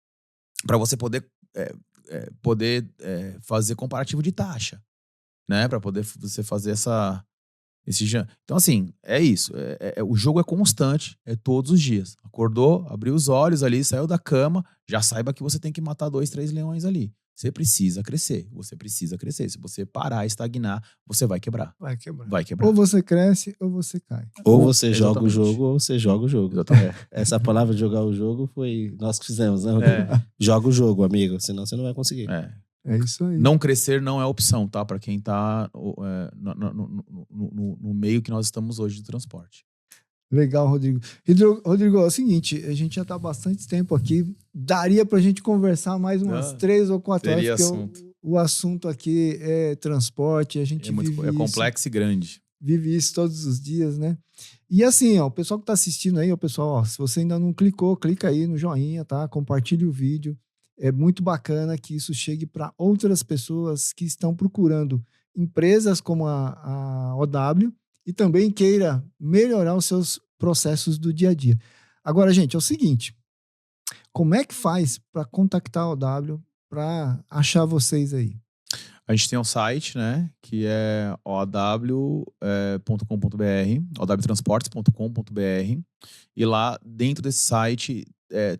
S2: Para você poder fazer comparativo de taxa. Né? Para poder você fazer então, assim, é isso. O jogo é constante, é todos os dias. Acordou, abriu os olhos ali, saiu da cama, já saiba que você tem que matar 2, 3 leões ali. Você precisa crescer. Se você parar, estagnar, você vai quebrar.
S1: Vai quebrar.
S2: Vai quebrar.
S1: Ou você cresce, ou você cai.
S3: Ou você joga o jogo, ou você joga o jogo.
S2: Exatamente.
S3: Essa palavra de jogar o jogo foi nós que fizemos, né? Joga o jogo, amigo, senão você não vai conseguir.
S1: É isso aí.
S2: Não crescer não é opção, tá? Para quem tá no meio que nós estamos hoje do transporte.
S1: Legal, Rodrigo. Rodrigo, é o seguinte, a gente já está há bastante tempo aqui. Daria para a gente conversar mais umas 3 ou 4 horas,
S2: teria
S1: porque
S2: assunto.
S1: o assunto aqui é transporte, a gente
S2: É complexo e grande.
S1: Vive isso todos os dias, né? E assim, ó, o pessoal que está assistindo aí, ó, pessoal, ó, se você ainda não clicou, clica aí no joinha, tá? Compartilhe o vídeo. É muito bacana que isso chegue para outras pessoas que estão procurando empresas como a OW e também queira melhorar os seus processos do dia a dia. Agora, gente, é o seguinte, como é que faz para contactar a OW para achar vocês aí?
S2: A gente tem um site, né, que é ow.com.br, owtransportes.com.br, e lá dentro desse site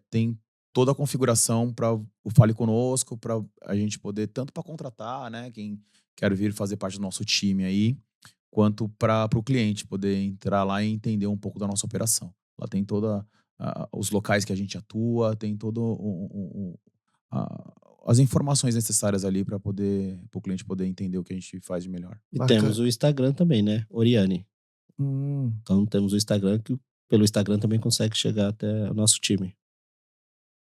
S2: tem toda a configuração para o Fale Conosco, para a gente poder, tanto para contratar, né, quem quer vir fazer parte do nosso time aí, quanto para o cliente poder entrar lá e entender um pouco da nossa operação. Lá tem toda os locais que a gente atua, tem todo as informações necessárias ali para o cliente poder entender o que a gente faz de melhor.
S3: E
S1: Bacana.
S3: temos o Instagram também, né? Oriane. Então temos o Instagram, que pelo Instagram também consegue chegar até o nosso time.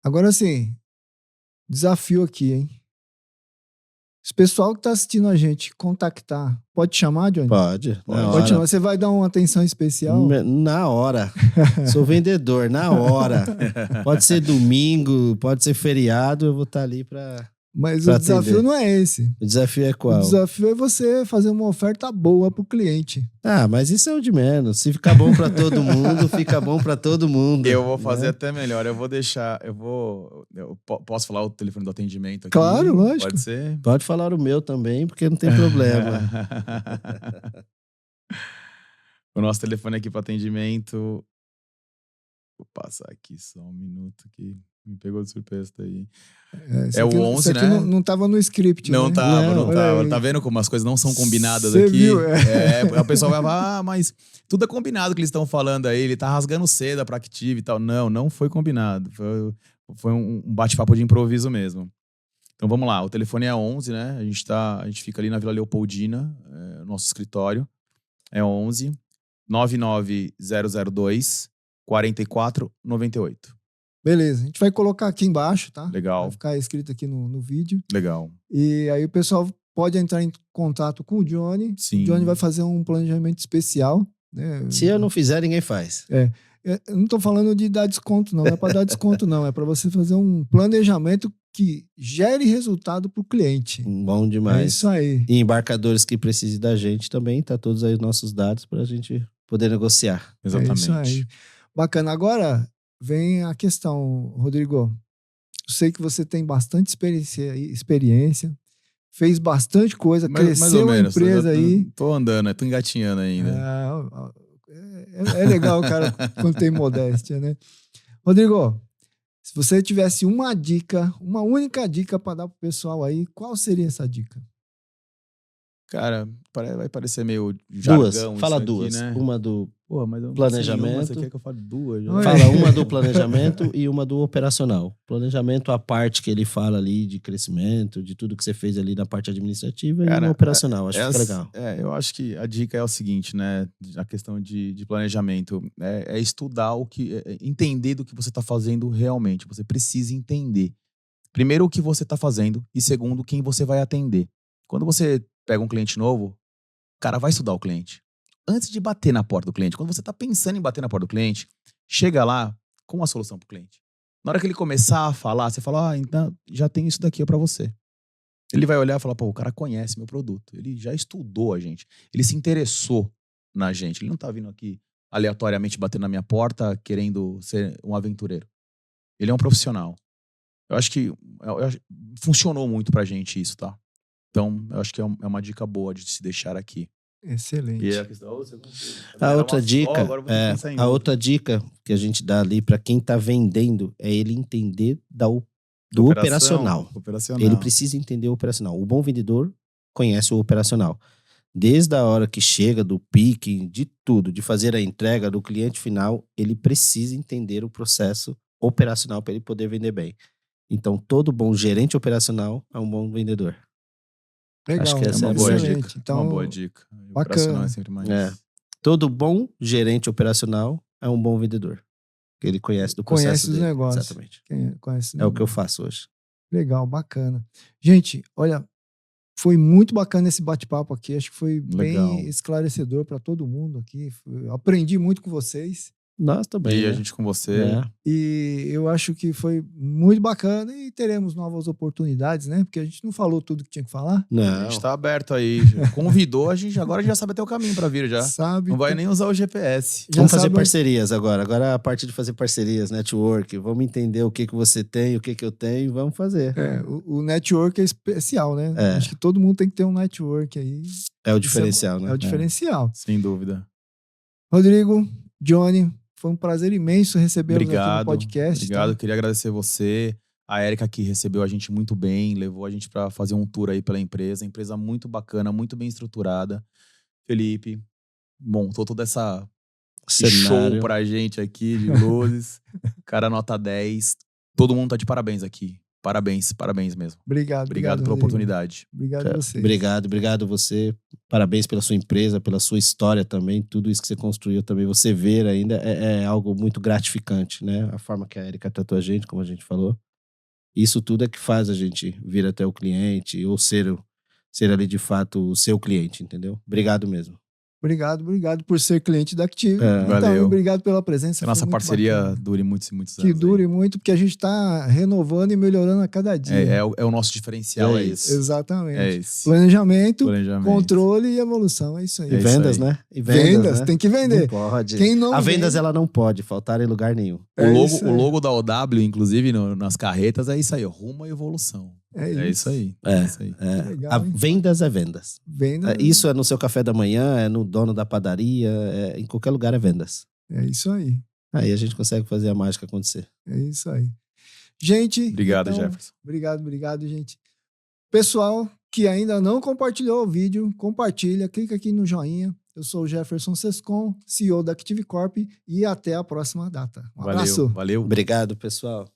S1: Agora sim, desafio aqui, hein? Se o pessoal que tá assistindo a gente contactar, pode chamar, Johnny?
S3: Pode, na
S1: Pode
S3: hora.
S1: chamar. Você vai dar uma atenção especial?
S3: Na hora. Sou vendedor, na hora. Pode ser domingo, pode ser feriado, eu vou estar ali para...
S1: Mas
S3: pra
S1: o desafio
S3: atender.
S1: não é esse.
S3: O desafio é
S1: O
S3: qual?
S1: desafio é você fazer uma oferta boa pro cliente.
S3: Ah, mas isso é o de menos. Se ficar bom para todo mundo, fica bom para todo mundo.
S2: Eu vou fazer
S3: né?
S2: até melhor. Eu posso falar o telefone do atendimento aqui?
S1: Claro, lógico.
S2: Pode ser?
S3: Pode falar o meu também, porque não tem problema.
S2: O nosso telefone aqui para atendimento. Vou passar aqui só um minuto que me pegou de surpresa daí.
S1: Isso
S2: É o
S1: aqui,
S2: 11,
S1: isso aqui
S2: né?
S1: não tava no script,
S2: Não
S1: né?
S2: tava, não
S1: olha
S2: tava.
S1: aí.
S2: Tá vendo como as coisas não são combinadas
S1: Cê
S2: aqui?
S1: viu?
S2: A pessoa vai falar, mas tudo é combinado que eles estão falando aí, ele tá rasgando seda pra Active e tal. Não foi combinado. Foi um bate-papo de improviso mesmo. Então vamos lá, o telefone é 11, né? A gente fica ali na Vila Leopoldina, nosso escritório. É 11 99002 4498.
S1: Beleza, a gente vai colocar aqui embaixo, tá?
S2: Legal.
S1: Vai ficar escrito aqui no vídeo.
S2: Legal.
S1: E aí o pessoal pode entrar em contato com o Johnny.
S2: Sim.
S1: O Johnny vai fazer um planejamento especial, né?
S3: Se eu não fizer, ninguém faz.
S1: Eu não tô falando de dar desconto, não é para dar desconto, não. É para você fazer um planejamento que gere resultado pro cliente.
S3: Bom demais.
S1: É isso aí.
S3: E embarcadores que precisem da gente também, tá todos aí os nossos dados pra gente poder negociar.
S2: Exatamente.
S1: É isso aí. Bacana. Agora vem a questão, Rodrigo. Eu sei que você tem bastante experiência, fez bastante coisa,
S2: Mais
S1: cresceu
S2: ou
S1: a
S2: menos.
S1: empresa aí.
S2: Tô andando, tô engatinhando ainda.
S1: É legal, cara, quando tem modéstia, né? Rodrigo, se você tivesse uma dica, uma única dica para dar pro pessoal aí, qual seria essa dica?
S2: Cara, vai parecer meio jargão.
S3: Duas. Fala
S2: isso aqui,
S3: duas.
S2: né?
S3: Uma do
S2: Pô, mas eu não
S3: planejamento.
S2: sei nenhuma, você quer que eu fale duas? Já?
S3: Fala uma do planejamento e uma do operacional. Planejamento, a parte que ele fala ali de crescimento, de tudo que você fez ali na parte administrativa,
S2: Cara,
S3: e uma operacional. Acho que fica legal.
S2: Eu acho que a dica é o seguinte, né? A questão de planejamento. É estudar entender do que você está fazendo realmente. Você precisa entender. Primeiro, o que você está fazendo. E segundo, quem você vai atender. Quando você pega um cliente novo, o cara vai estudar o cliente. Antes de bater na porta do cliente, quando você está pensando em bater na porta do cliente, chega lá com a solução para o cliente. Na hora que ele começar a falar, você fala, então já tem isso daqui para você. Ele vai olhar e falar, pô, o cara conhece meu produto, ele já estudou a gente, ele se interessou na gente, ele não tá vindo aqui aleatoriamente bater na minha porta querendo ser um aventureiro. Ele é um profissional. Eu acho que funcionou muito pra gente isso, tá? Então, eu acho que é uma dica boa de se deixar aqui.
S1: Excelente.
S2: E a questão,
S3: a outra dica que a gente dá ali para quem tá vendendo é ele entender do operacional. Ele precisa entender o operacional. O bom vendedor conhece o operacional. Desde a hora que chega, do pique, de tudo, de fazer a entrega do cliente final, ele precisa entender o processo operacional para ele poder vender bem. Então, todo bom gerente operacional é um bom vendedor.
S1: Legal,
S3: Acho que essa é
S2: uma
S3: a
S2: boa
S1: excelente.
S2: dica.
S1: Então,
S2: Uma boa dica.
S1: bacana.
S2: Operacional é sempre mais.
S3: É. Todo bom gerente operacional é um bom vendedor. Porque ele conhece do processo
S1: Conhece os
S3: dele.
S1: negócios.
S3: Exatamente.
S1: Quem conhece
S3: É o que eu faço hoje.
S1: Legal, bacana. Gente, olha, foi muito bacana esse bate-papo aqui. Acho que foi
S2: Legal.
S1: bem esclarecedor para todo mundo aqui. Eu aprendi muito com vocês.
S3: Nós também,
S2: E a
S3: né?
S2: gente com você.
S3: É.
S1: E eu acho que foi muito bacana e teremos novas oportunidades, né? Porque a gente não falou tudo que tinha que falar.
S2: A
S3: Não.
S2: gente tá aberto aí. Convidou, agora a gente já sabe até o caminho pra vir já.
S1: Sabe?
S2: Não vai nem usar o GPS.
S1: Já
S3: Vamos fazer
S1: sabe-
S3: parcerias agora. Agora a parte de fazer parcerias, network. Vamos entender o que você tem, o que eu tenho e vamos fazer.
S1: É, o network é especial, né?
S3: É.
S1: Acho que todo mundo tem que ter um network aí.
S3: É o diferencial,
S1: É
S3: né?
S1: o diferencial.
S2: Sem dúvida.
S1: Rodrigo, Johnny, foi um prazer imenso recebê-los aqui no
S2: Obrigado.
S1: podcast.
S2: Obrigado.
S1: Tá?
S2: Queria agradecer você. A Érica que recebeu a gente muito bem, levou a gente pra fazer um tour aí pela empresa. Empresa muito bacana, muito bem estruturada. Felipe montou toda essa esse show
S3: Cenário.
S2: pra gente aqui de luzes. Cara, nota 10. Todo mundo tá de parabéns aqui. Parabéns, parabéns mesmo.
S1: Obrigado
S2: Obrigado pela
S1: Rodrigo.
S2: oportunidade.
S1: Obrigado a você.
S3: Obrigado você. Parabéns pela sua empresa, pela sua história também. Tudo isso que você construiu também, você ver ainda é algo muito gratificante, né? A forma que a Érica tratou a gente, como a gente falou. Isso tudo é que faz a gente vir até o cliente ou ser ali de fato o seu cliente, entendeu? Obrigado mesmo.
S1: Obrigado por ser cliente da Active.
S3: É,
S1: Então,
S2: valeu.
S1: obrigado pela presença.
S2: Que a nossa
S1: foi muito
S2: parceria
S1: bacana.
S2: dure muitos e muitos
S1: Que
S2: anos.
S1: dure muito, porque a gente está renovando e melhorando a cada dia.
S2: É o nosso diferencial, é isso.
S1: Exatamente.
S2: É esse.
S1: Planejamento,
S2: Planejamento.
S1: controle e evolução. É isso aí.
S3: E
S2: É isso
S3: vendas,
S2: aí.
S3: né? E
S1: Vendas,
S3: né?
S1: tem que
S3: Não
S1: vender.
S3: pode.
S1: Quem não
S3: A vendas,
S1: vende-
S3: ela não pode faltar em lugar nenhum.
S1: É
S2: O
S1: isso aí.
S2: logo da OW, inclusive, nas carretas, é isso aí. Rumo à evolução.
S1: É
S2: isso aí.
S3: É.
S2: isso aí.
S3: É.
S1: legal, hein?
S3: Vendas é vendas.
S1: Venda.
S3: Isso é no seu café da manhã, é no dono da padaria, em qualquer lugar é vendas.
S1: É isso aí.
S3: Aí a gente consegue fazer a mágica acontecer.
S1: É isso aí. Gente.
S2: Obrigado,
S1: então,
S2: Jefferson.
S1: Obrigado, gente. Pessoal que ainda não compartilhou o vídeo, compartilha, clica aqui no joinha. Eu sou o Jefferson Sescon, CEO da Active Corp e até a próxima data. Um abraço.
S2: Valeu.
S3: Obrigado, pessoal.